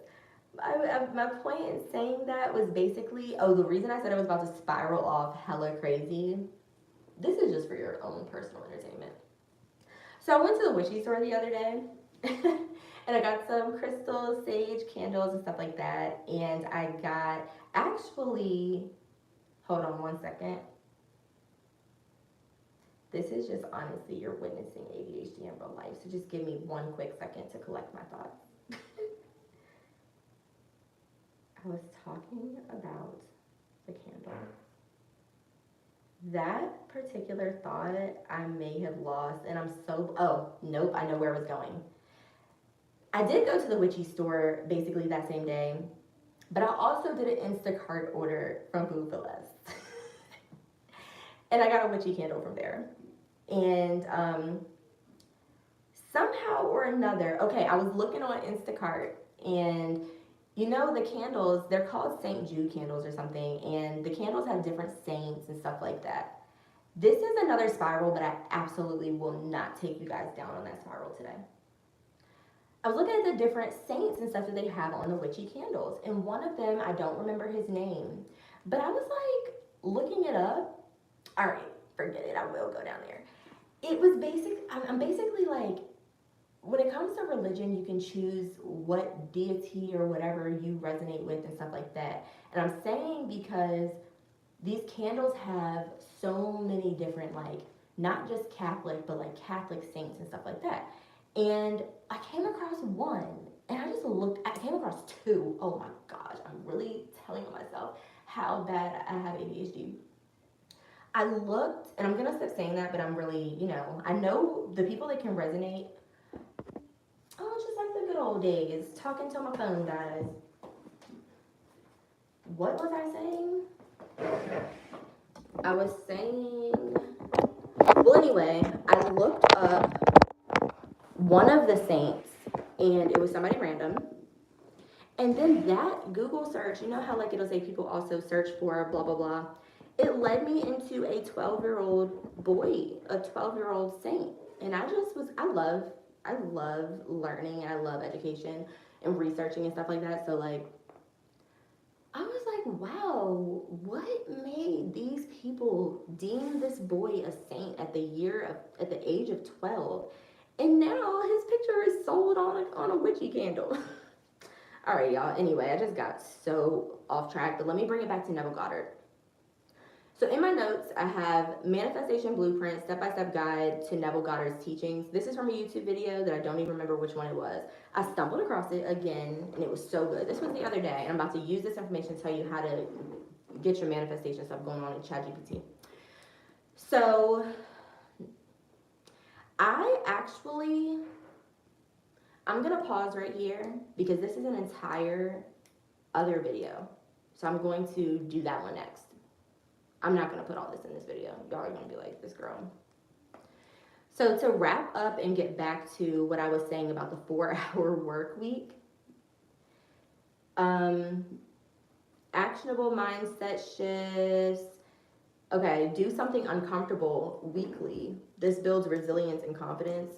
[SPEAKER 1] My point in saying that was basically, the reason I said I was about to spiral off hella crazy, this is just for your own personal entertainment. So I went to the witchy store the other day, and I got some crystals, sage, candles, and stuff like that, and I got, hold on one second. This is just honestly, you're witnessing ADHD in real life, so just give me one quick second to collect my thoughts. I was talking about the candle. That particular thought I may have lost, and nope, I know where I was going. I did go to the witchy store basically that same day, but I also did an Instacart order from Food for Less. And I got a witchy candle from there. And somehow or another, I was looking on Instacart, and the candles, they're called St. Jude candles or something, and the candles have different saints and stuff like that. This is another spiral, but I absolutely will not take you guys down on that spiral today. I was looking at the different saints and stuff that they have on the witchy candles, and one of them, I don't remember his name, but I was like looking it up. All right, forget it, I will go down there. It was I'm basically like, when it comes to religion, you can choose what deity or whatever you resonate with and stuff like that. And I'm saying because these candles have so many different, like, not just Catholic, but like Catholic saints and stuff like that. And I came across one, and I came across two. Oh my gosh, I'm really telling myself how bad I have ADHD. I looked, and I'm going to stop saying that, but I'm really, I know the people that can resonate. Oh, it's just like the good old days, talking till my phone dies. What was I saying? I was saying, well, anyway, I looked up one of the saints and it was somebody random. And then that Google search, you know how like it'll say people also search for blah blah blah. It led me into a 12-year-old boy, a 12-year-old saint. And I just was I love learning and I love education and researching and stuff like that. So like I was like, wow, what made these people deem this boy a saint at the age of 12? And now his picture is sold on a witchy candle. All right, y'all. Anyway, I just got so off track, but let me bring it back to Neville Goddard. So in my notes, I have Manifestation Blueprint, Step-by-Step Guide to Neville Goddard's Teachings. This is from a YouTube video that I don't even remember which one it was. I stumbled across it again, and it was so good. This was the other day, and I'm about to use this information to tell you how to get your manifestation stuff going on in ChatGPT. So I'm going to pause right here because this is an entire other video. So I'm going to do that one next. I'm not going to put all this in this video. Y'all are going to be like, this girl. So to wrap up and get back to what I was saying about the 4-hour work week, actionable mindset shifts. Okay, do something uncomfortable weekly. This builds resilience and confidence.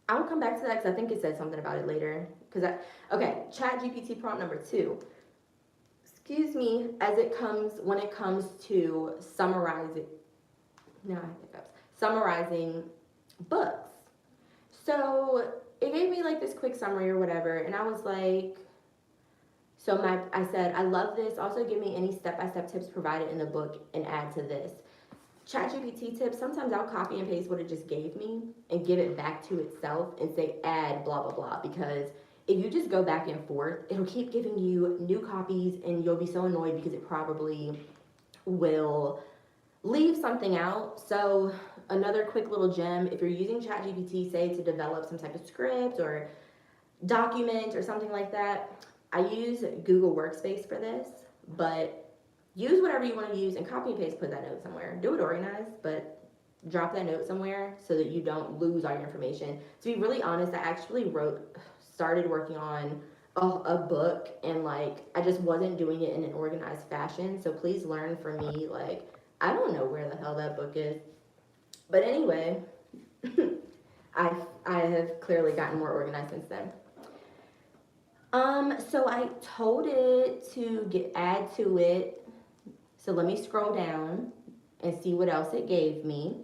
[SPEAKER 1] I'll come back to that because I think it said something about it later. Okay, ChatGPT prompt number 2. Excuse me, when it comes to summarizing books. So it gave me like this quick summary or whatever, and I was like, I said, I love this. Also give me any step-by-step tips provided in the book and add to this. ChatGPT tips, sometimes I'll copy and paste what it just gave me and give it back to itself and say add blah, blah, blah, because if you just go back and forth, it'll keep giving you new copies and you'll be so annoyed because it probably will leave something out. So another quick little gem, if you're using ChatGPT, say to develop some type of script or document or something like that, I use Google Workspace for this, but use whatever you want to use and copy and paste, put that note somewhere. Do it organized, but drop that note somewhere so that you don't lose all your information. To be really honest, I actually started working on a book and like I just wasn't doing it in an organized fashion. So please learn from me. Like I don't know where the hell that book is, but anyway, I have clearly gotten more organized since then. So I told it to add to it. So let me scroll down and see what else it gave me.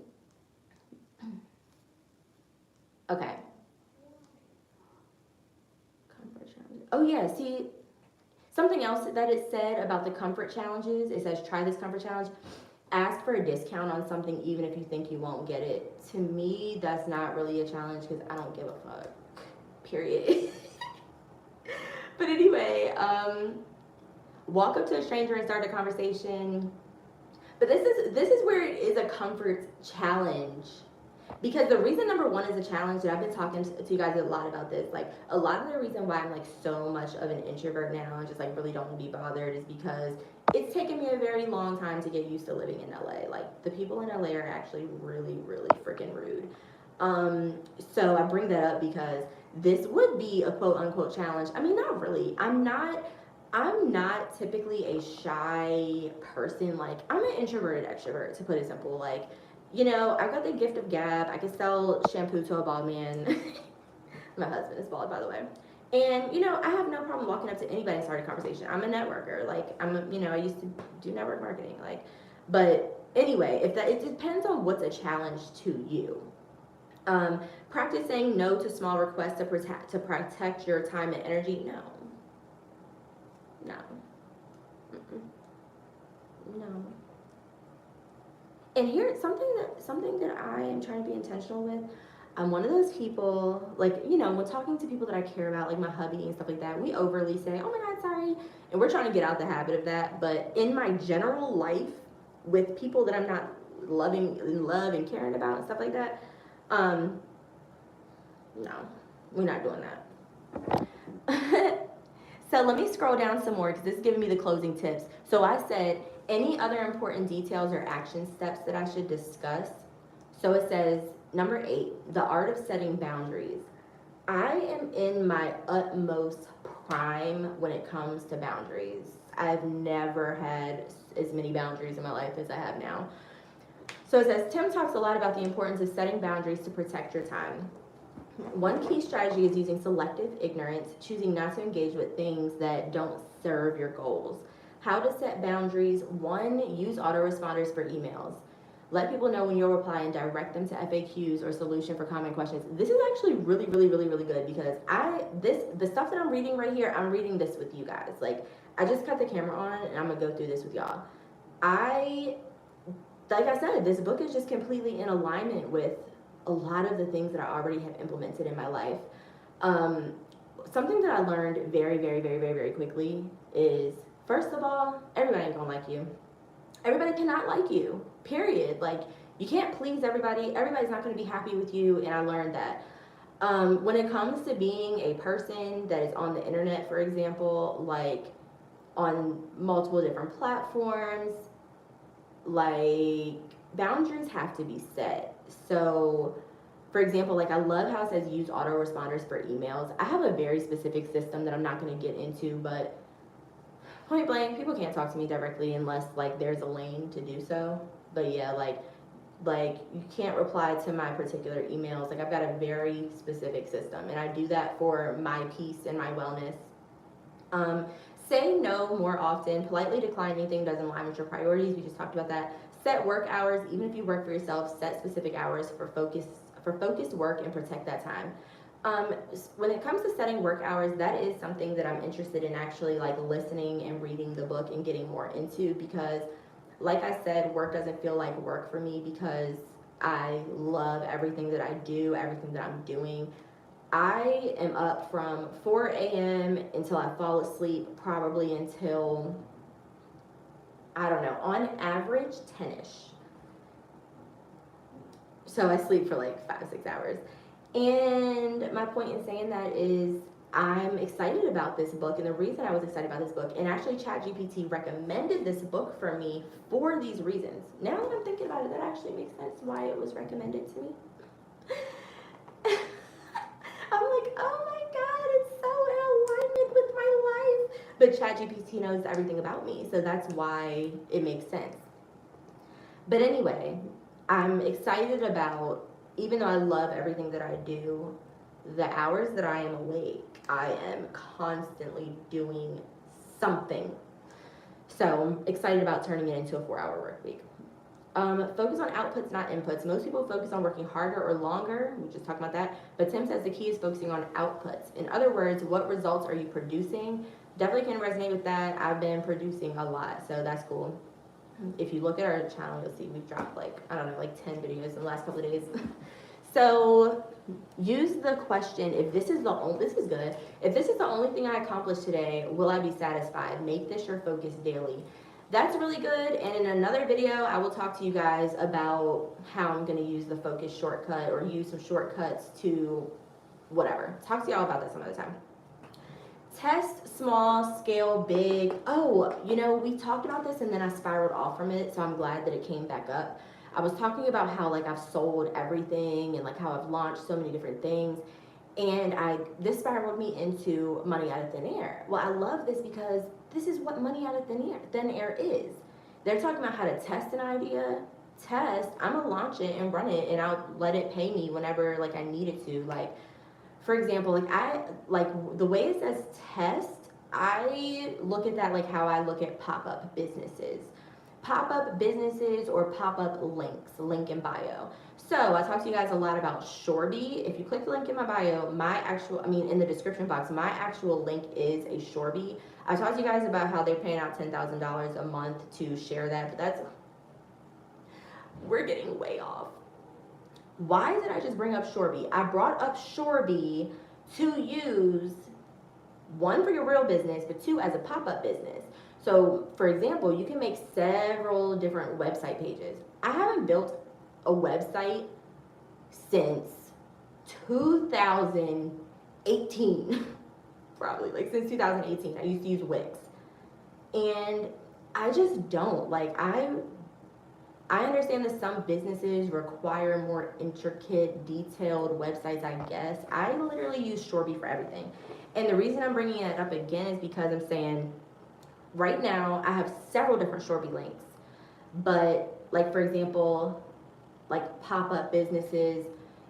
[SPEAKER 1] Okay. Oh yeah, see, something else that it said about the comfort challenges, it says try this comfort challenge, ask for a discount on something even if you think you won't get it. To me, that's not really a challenge because I don't give a fuck, period. But anyway, walk up to a stranger and start a conversation. But this is where it is a comfort challenge. Because the reason number 1 is a challenge, and I've been talking to you guys a lot about this, like a lot of the reason why I'm like so much of an introvert now and just like really don't want to be bothered is because it's taken me a very long time to get used to living in LA. Like the people in LA are actually really, really freaking rude. So I bring that up because this would be a quote unquote challenge. I mean, not really. I'm not typically a shy person. Like I'm an introverted extrovert, to put it simple. Like, you know, I've got the gift of gab. I can sell shampoo to a bald man. My husband is bald, by the way. And, you know, I have no problem walking up to anybody and starting a conversation. I'm a networker. Like, I used to do network marketing. Like, but anyway, it depends on what's a challenge to you. Practice saying no to small requests to protect your time and energy. No. And here's something that I am trying to be intentional with. I'm one of those people, like, you know, when talking to people that I care about, like my hubby and stuff like that, we overly say, oh my God, sorry. And we're trying to get out the habit of that. But in my general life, with people that I'm not in love and caring about and stuff like that, no, we're not doing that. So let me scroll down some more because this is giving me the closing tips. So I said, any other important details or action steps that I should discuss? So it says, number 8, the art of setting boundaries. I am in my utmost prime when it comes to boundaries. I've never had as many boundaries in my life as I have now. So it says, Tim talks a lot about the importance of setting boundaries to protect your time. One key strategy is using selective ignorance, choosing not to engage with things that don't serve your goals. How to set boundaries. 1, use autoresponders for emails. Let people know when you'll reply and direct them to FAQs or solution for common questions. This is actually really, really, really, really good because the stuff that I'm reading right here, I'm reading this with you guys. Like, I just cut the camera on and I'm gonna go through this with y'all. Like I said, this book is just completely in alignment with a lot of the things that I already have implemented in my life. Something that I learned very, very, very, very, very quickly is, first of all, everybody ain't gonna like you. Everybody cannot like you, period. Like, you can't please everybody. Everybody's not gonna be happy with you, and I learned that. When it comes to being a person that is on the internet, for example, like on multiple different platforms, like, boundaries have to be set. So, for example, like, I love how it says use autoresponders for emails. I have a very specific system that I'm not going to get into, but point blank, people can't talk to me directly unless, like, there's a lane to do so. But yeah, like you can't reply to my particular emails. Like, I've got a very specific system, and I do that for my peace and my wellness. Say no more often. Politely decline anything that doesn't align with your priorities. We just talked about that. Set work hours. Even if you work for yourself, set specific hours for focused work and protect that time. When it comes to setting work hours, that is something that I'm interested in actually, like, listening and reading the book and getting more into, because like I said, work doesn't feel like work for me because I love everything that I do, everything that I'm doing. I am up from 4 a.m. until I fall asleep, probably until, I don't know, on average 10ish. So I sleep for like 5-6 hours. And my point in saying that is, I'm excited about this book, and the reason I was excited about this book, and actually ChatGPT recommended this book for me for these reasons. Now that I'm thinking about it, that actually makes sense why it was recommended to me. I'm like, oh my God, it's so in alignment with my life. But ChatGPT knows everything about me, so that's why it makes sense. But anyway, I'm excited about, even though I love everything that I do, the hours that I am awake, I am constantly doing something. So I'm excited about turning it into a 4-hour work week. Focus on outputs, not inputs. Most people focus on working harder or longer. We just talked about that. But Tim says the key is focusing on outputs. In other words, what results are you producing? Definitely can resonate with that. I've been producing a lot, so that's cool. If you look at our channel, you'll see we've dropped like 10 videos in the last couple of days. So use the question, if this is the only, this is good. If this is the only thing I accomplished today, will I be satisfied? Make this your focus daily. That's really good, and in another video, I will talk to you guys about how I'm gonna use the focus shortcut or use some shortcuts to whatever. Talk to y'all about that some other time. Test small, scale big. Oh, we talked about this and then I spiraled off from it, so I'm glad that it came back up. I was talking about how, like, I've sold everything and, like, how I've launched so many different things, and this spiraled me into money out of thin air. Well, I love this because this is what money out of thin air is. They're talking about how to test an idea. I'm gonna launch it and run it, and I'll let it pay me whenever, like, I need it to. Like, for example, the way it says test, I look at that like how I look at pop-up businesses. Pop-up businesses or pop-up links, link in bio. So I talked to you guys a lot about Shorby. If you click the link in my bio, in the description box, my actual link is a Shorby. I talked to you guys about how they're paying out $10,000 a month to share that, but we're getting way off. Why did I just bring up Shorby? I brought up Shorby to use, 1, for your real business, but 2, as a pop-up business. So, for example, you can make several different website pages. I haven't built a website since 2018, probably, like, since 2018. I used to use Wix. And I just don't. Like, I understand that some businesses require more intricate, detailed websites, I guess. I literally use Shorby for everything. And the reason I'm bringing it up again is because I'm saying right now I have several different Shorby links. But, like, for example, like pop-up businesses,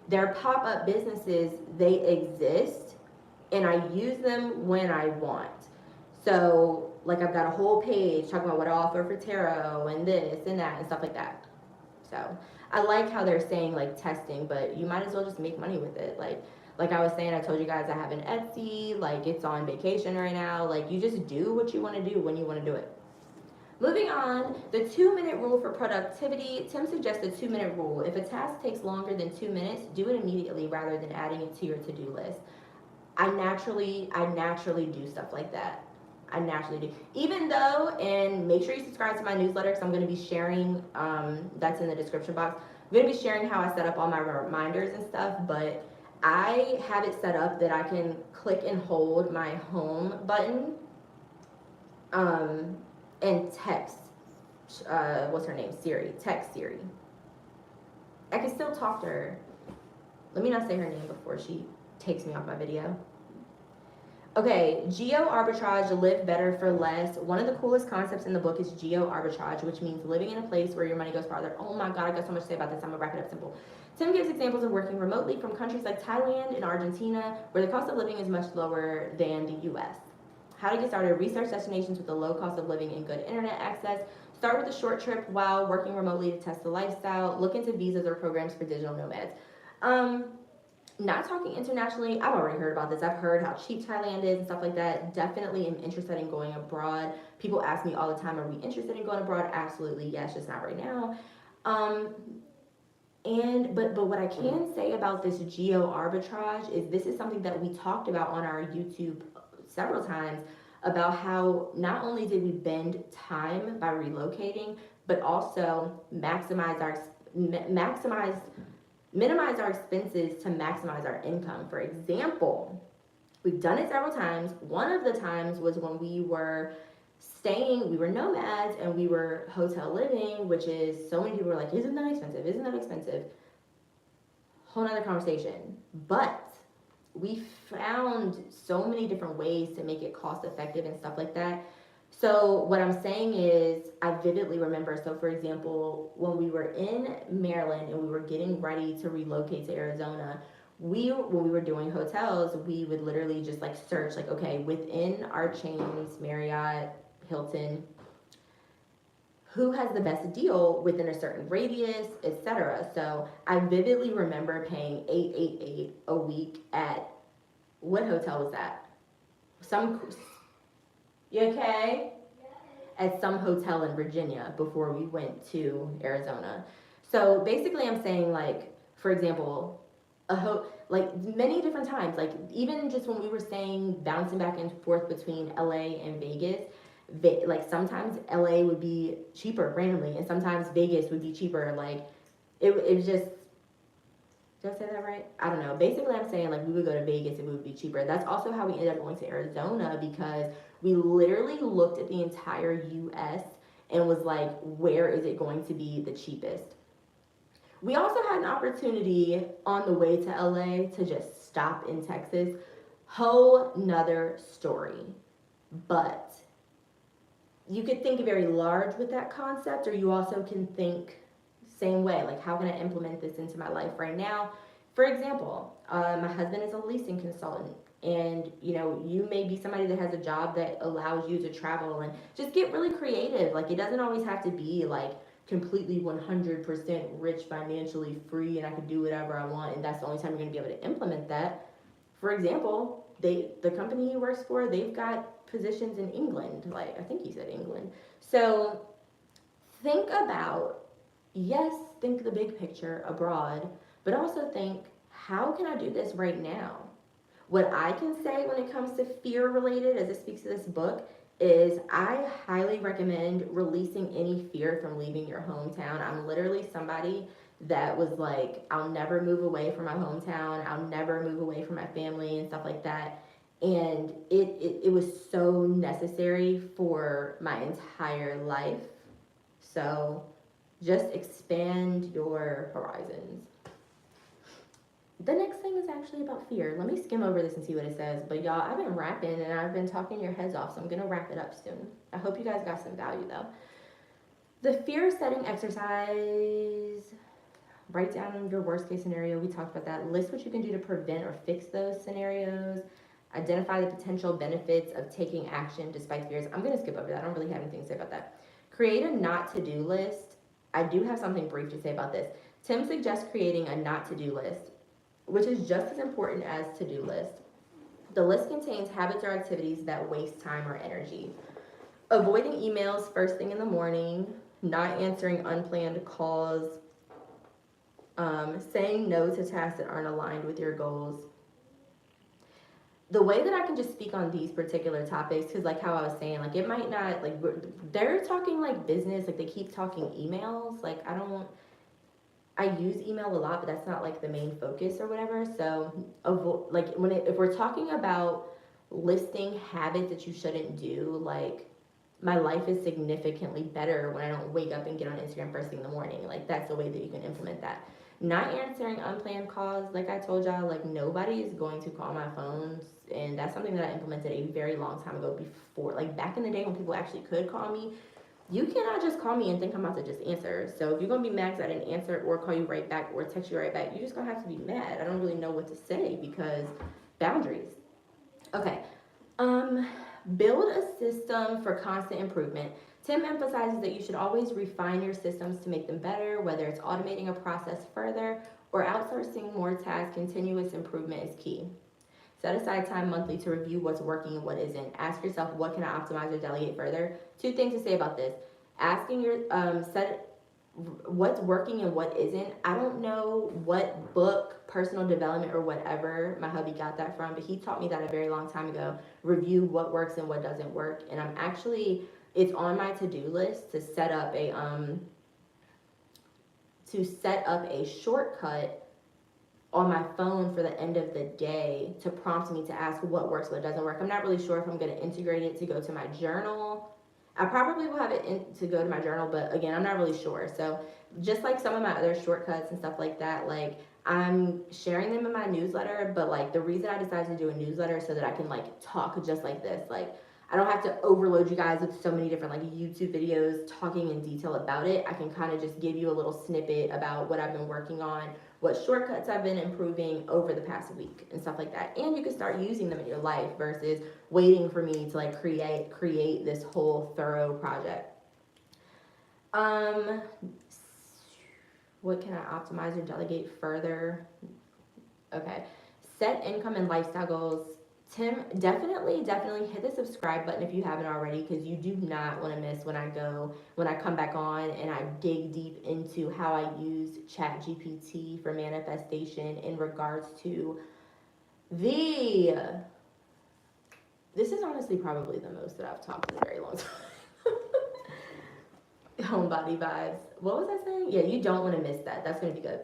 [SPEAKER 1] they're pop-up businesses, they exist, and I use them when I want. So, like, I've got a whole page talking about what I offer for tarot and this and that and stuff like that. So, I like how they're saying like testing, but you might as well just make money with it. Like I was saying, I told you guys I have an Etsy, like it's on vacation right now. Like, you just do what you want to do when you want to do it. Moving on, the 2-minute rule for productivity. Tim suggests the 2-minute rule. If a task takes longer than 2 minutes, do it immediately rather than adding it to your to-do list. I naturally do stuff like that. I naturally do. Even though, and make sure you subscribe to my newsletter because I'm going to be sharing, that's in the description box. I'm going to be sharing how I set up all my reminders and stuff, but I have it set up that I can click and hold my home button and text, what's her name? Siri. Text Siri. I can still talk to her. Let me not say her name before she takes me off my video. Okay, geo arbitrage, live better for less. One of the coolest concepts in the book is geo arbitrage, which means living in a place where your money goes farther. Oh my God, I got so much to say about this. I'm gonna wrap it up simple. Tim gives examples of working remotely from countries like Thailand and Argentina, where the cost of living is much lower than the US. How to get started, research destinations with a low cost of living and good internet access. Start with a short trip while working remotely to test the lifestyle. Look into visas or programs for digital nomads. Not talking internationally, I've already heard about this. I've heard how cheap Thailand is and stuff like that. Definitely am interested in going abroad. People ask me all the time, are we interested in going abroad? Absolutely, yes, just not right now. But what I can say about this geo arbitrage is this is something that we talked about on our YouTube several times, about how not only did we bend time by relocating, but also minimize our expenses to maximize our income. For example, we've done it several times. One of the times was when we were nomads and we were hotel living, which is, so many people were like, isn't that expensive? Isn't that expensive? Whole nother conversation. But we found so many different ways to make it cost effective and stuff like that. So what I'm saying is, I vividly remember, so for example, when we were in Maryland and we were getting ready to relocate to Arizona, when we were doing hotels, we would literally just like search, like, okay, within our chains, Marriott, Hilton, who has the best deal within a certain radius, etc. So I vividly remember paying $888 a week at, what hotel was that? You okay? At some hotel in Virginia before we went to Arizona. So basically I'm saying, like, for example, like many different times, like even just when we were staying, bouncing back and forth between LA and Vegas, like sometimes LA would be cheaper randomly and sometimes Vegas would be cheaper. Like it was just, did I say that right? I don't know. Basically I'm saying, like, we would go to Vegas and it would be cheaper. That's also how we ended up going to Arizona, because we literally looked at the entire US and was like, where is it going to be the cheapest? We also had an opportunity on the way to LA to just stop in Texas. Whole nother story. But you could think very large with that concept, or you also can think same way, like, how can I implement this into my life right now? For example, my husband is a leasing consultant, and you may be somebody that has a job that allows you to travel and just get really creative. Like, it doesn't always have to be like completely 100% rich, financially free, and I can do whatever I want, and that's the only time you're going to be able to implement that. For example, the company he works for, they've got positions in England. Like, I think he said England. So think about, yes, think the big picture abroad, but also think, how can I do this right now? What I can say when it comes to fear related, as it speaks to this book, is I highly recommend releasing any fear from leaving your hometown. I'm literally somebody that was like, I'll never move away from my hometown. I'll never move away from my family and stuff like that. And it was so necessary for my entire life. So Just expand your horizons. The next thing is actually about fear. Let me skim over this and see what it says. But y'all, I've been rapping and I've been talking your heads off, so I'm gonna wrap it up soon. I hope you guys got some value though. The fear setting exercise. Write down your worst case scenario. We talked about that. List what you can do to prevent or fix those scenarios. Identify the potential benefits of taking action despite fears. I'm gonna skip over that. I don't really have anything to say about that. Create a not to do list. I do have something brief to say about this. Tim suggests creating a not to do list, which is just as important as to-do list. The list contains habits or activities that waste time or energy. Avoiding emails first thing in the morning, not answering unplanned calls, saying no to tasks that aren't aligned with your goals. The way that I can just speak on these particular topics, because like how I was saying, like it might not, like they're talking like business, like they keep talking emails, like I use email a lot, but that's not like the main focus or whatever. So, like if we're talking about listing habits that you shouldn't do, like my life is significantly better when I don't wake up and get on Instagram first thing in the morning. Like that's the way that you can implement that. Not answering unplanned calls, like I told y'all, like nobody is going to call my phones, and that's something that I implemented a very long time ago. Before, like back in the day when people actually could call me, you cannot just call me and think I'm about to just answer. So if you're gonna be mad because I didn't answer or call you right back or text you right back, you're just gonna have to be mad. I don't really know what to say because boundaries. Okay. Build a system for constant improvement. Tim emphasizes that you should always refine your systems to make them better, whether it's automating a process further or outsourcing more tasks. Continuous improvement is key. Set aside time monthly to review what's working and what isn't. Ask yourself, what can I optimize or delegate further? Two things to say about this. Asking your what's working and what isn't. I don't know what book, personal development or whatever my hubby got that from, but he taught me that a very long time ago. Review what works and what doesn't work. And it's on my to-do list to set up a shortcut on my phone for the end of the day to prompt me to ask what works, what doesn't work. I'm not really sure if I'm going to integrate it to go to my journal. I probably will have it to go to my journal, but again, I'm not really sure. So just like some of my other shortcuts and stuff like that, like I'm sharing them in my newsletter, but like the reason I decided to do a newsletter is so that I can like talk just like this. Like I don't have to overload you guys with so many different like YouTube videos talking in detail about it. I can kind of just give you a little snippet about what I've been working on, what shortcuts I've been improving over the past week and stuff like that. And you can start using them in your life versus waiting for me to like create this whole thorough project. What can I optimize or delegate further? Okay. Set income and lifestyle goals. Tim, definitely hit the subscribe button if you haven't already, because you do not want to miss when I come back on and I dig deep into how I use ChatGPT for manifestation in regards to this is honestly probably the most that I've talked in a very long time. Homebody vibes. What was I saying? Yeah, you don't want to miss that. That's going to be good.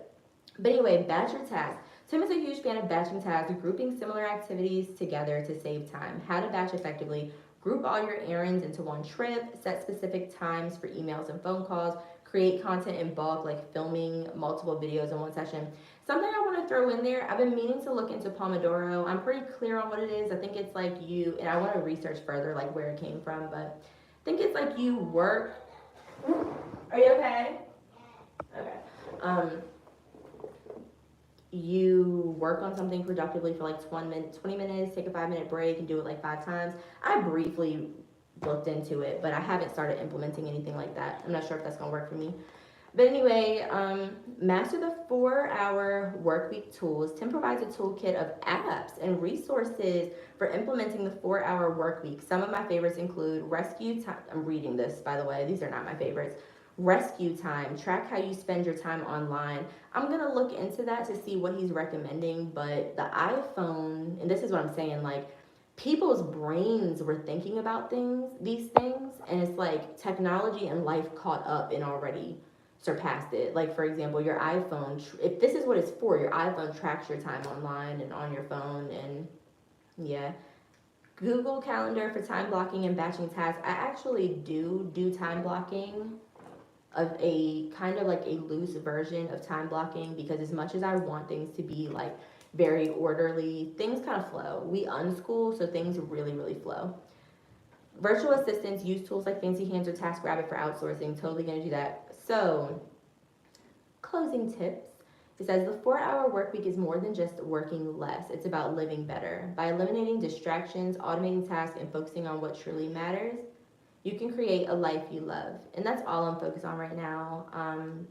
[SPEAKER 1] But anyway, batch your tasks. Tim is a huge fan of batching tasks, grouping similar activities together to save time. How to batch effectively. Group all your errands into one trip. Set specific times for emails and phone calls. Create content in bulk, like filming multiple videos in one session. Something I want to throw in there, I've been meaning to look into Pomodoro. I'm pretty clear on what it is. I think it's like and I want to research further like where it came from, but I think it's like you work. Are you okay? Okay. You work on something productively for like 20 minutes, take a 5-minute break and do it like 5 times. I briefly looked into it, but I haven't started implementing anything like that. I'm not sure if that's gonna work for me. But anyway, master the 4-hour workweek tools. Tim provides a toolkit of apps and resources for implementing the 4-hour workweek. Some of my favorites include Rescue Time. I'm reading this, by the way. These are not my favorites. Rescue Time. Track how you spend your time online. I'm going to look into that to see what he's recommending, but the iPhone, and this is what I'm saying, like, people's brains were thinking about these things, and it's like technology and life caught up and already surpassed it. Like, for example, your iPhone, if this is what it's for, your iPhone tracks your time online and on your phone, and yeah. Google Calendar for time blocking and batching tasks. I actually do time blocking. of a kind of like a loose version of time blocking, because as much as I want things to be like very orderly, things kind of flow. We unschool, so things really flow. Virtual assistants use tools like Fancy Hands or TaskRabbit for outsourcing. Totally gonna do that. So, closing tips. It says the 4-hour work week is more than just working less. It's about living better. By eliminating distractions, automating tasks, and focusing on what truly matters, you can create a life you love. And that's all I'm focused on right now.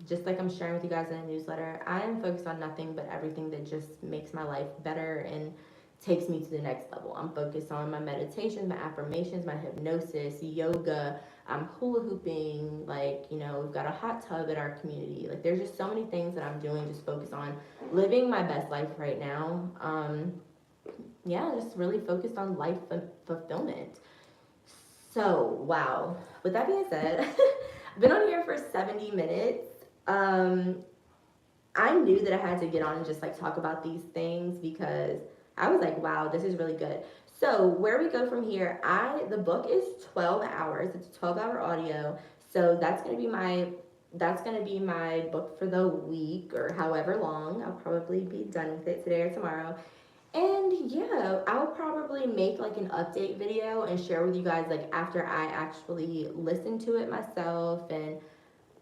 [SPEAKER 1] Just like I'm sharing with you guys in a newsletter, I am focused on nothing but everything that just makes my life better and takes me to the next level. I'm focused on my meditations, my affirmations, my hypnosis, yoga. I'm hula hooping. Like, you know, we've got a hot tub at our community. Like, there's just so many things that I'm doing, just focused on living my best life right now. Yeah, just really focused on life fulfillment. So, wow. With that being said, I've been on here for 70 minutes. I knew that I had to get on and just like talk about these things, because I was like, wow, this is really good. So where we go from here, the book is 12 hours. It's a 12-hour audio. So that's gonna be my book for the week, or however long. I'll probably be done with it today or tomorrow. And yeah, I'll probably make like an update video and share with you guys like after I actually listened to it myself and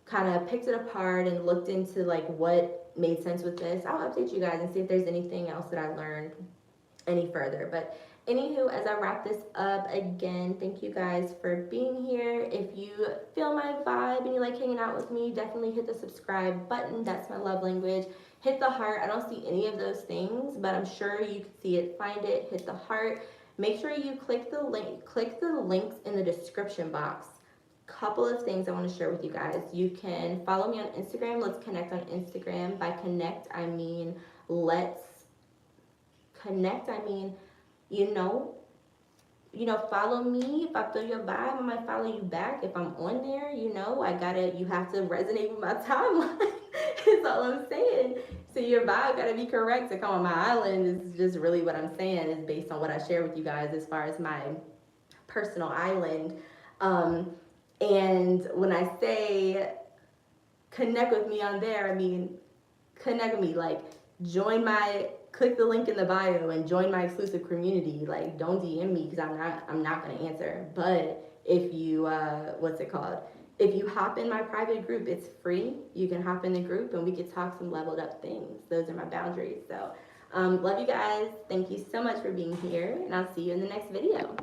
[SPEAKER 1] kind of picked it apart and looked into like what made sense with this. I'll update you guys and see if there's anything else that I learned any further. But anywho, as I wrap this up, again, thank you guys for being here. If you feel my vibe and you like hanging out with me, definitely hit the subscribe button. That's my love language. Hit the heart. I don't see any of those things, but I'm sure you can see it. Find it, hit the heart. Make sure you click the links in the description box. Couple of things I want to share with you guys. You can follow me on Instagram. Let's connect on Instagram. By connect, I mean let's connect. I mean, you know, follow me. If I feel your vibe, I might follow you back. If I'm on there, you have to resonate with my timeline. That's all I'm saying. So your vibe gotta be correct to come on my island. Is just really what I'm saying, is based on what I share with you guys as far as my personal island. And when I say connect with me on there, I mean connect with me, like click the link in the bio and join my exclusive community. Like, don't DM me, because I'm not gonna answer. But if you if you hop in my private group, it's free. You can hop in the group and we can talk some leveled up things. Those are my boundaries. So love you guys. Thank you so much for being here, and I'll see you in the next video.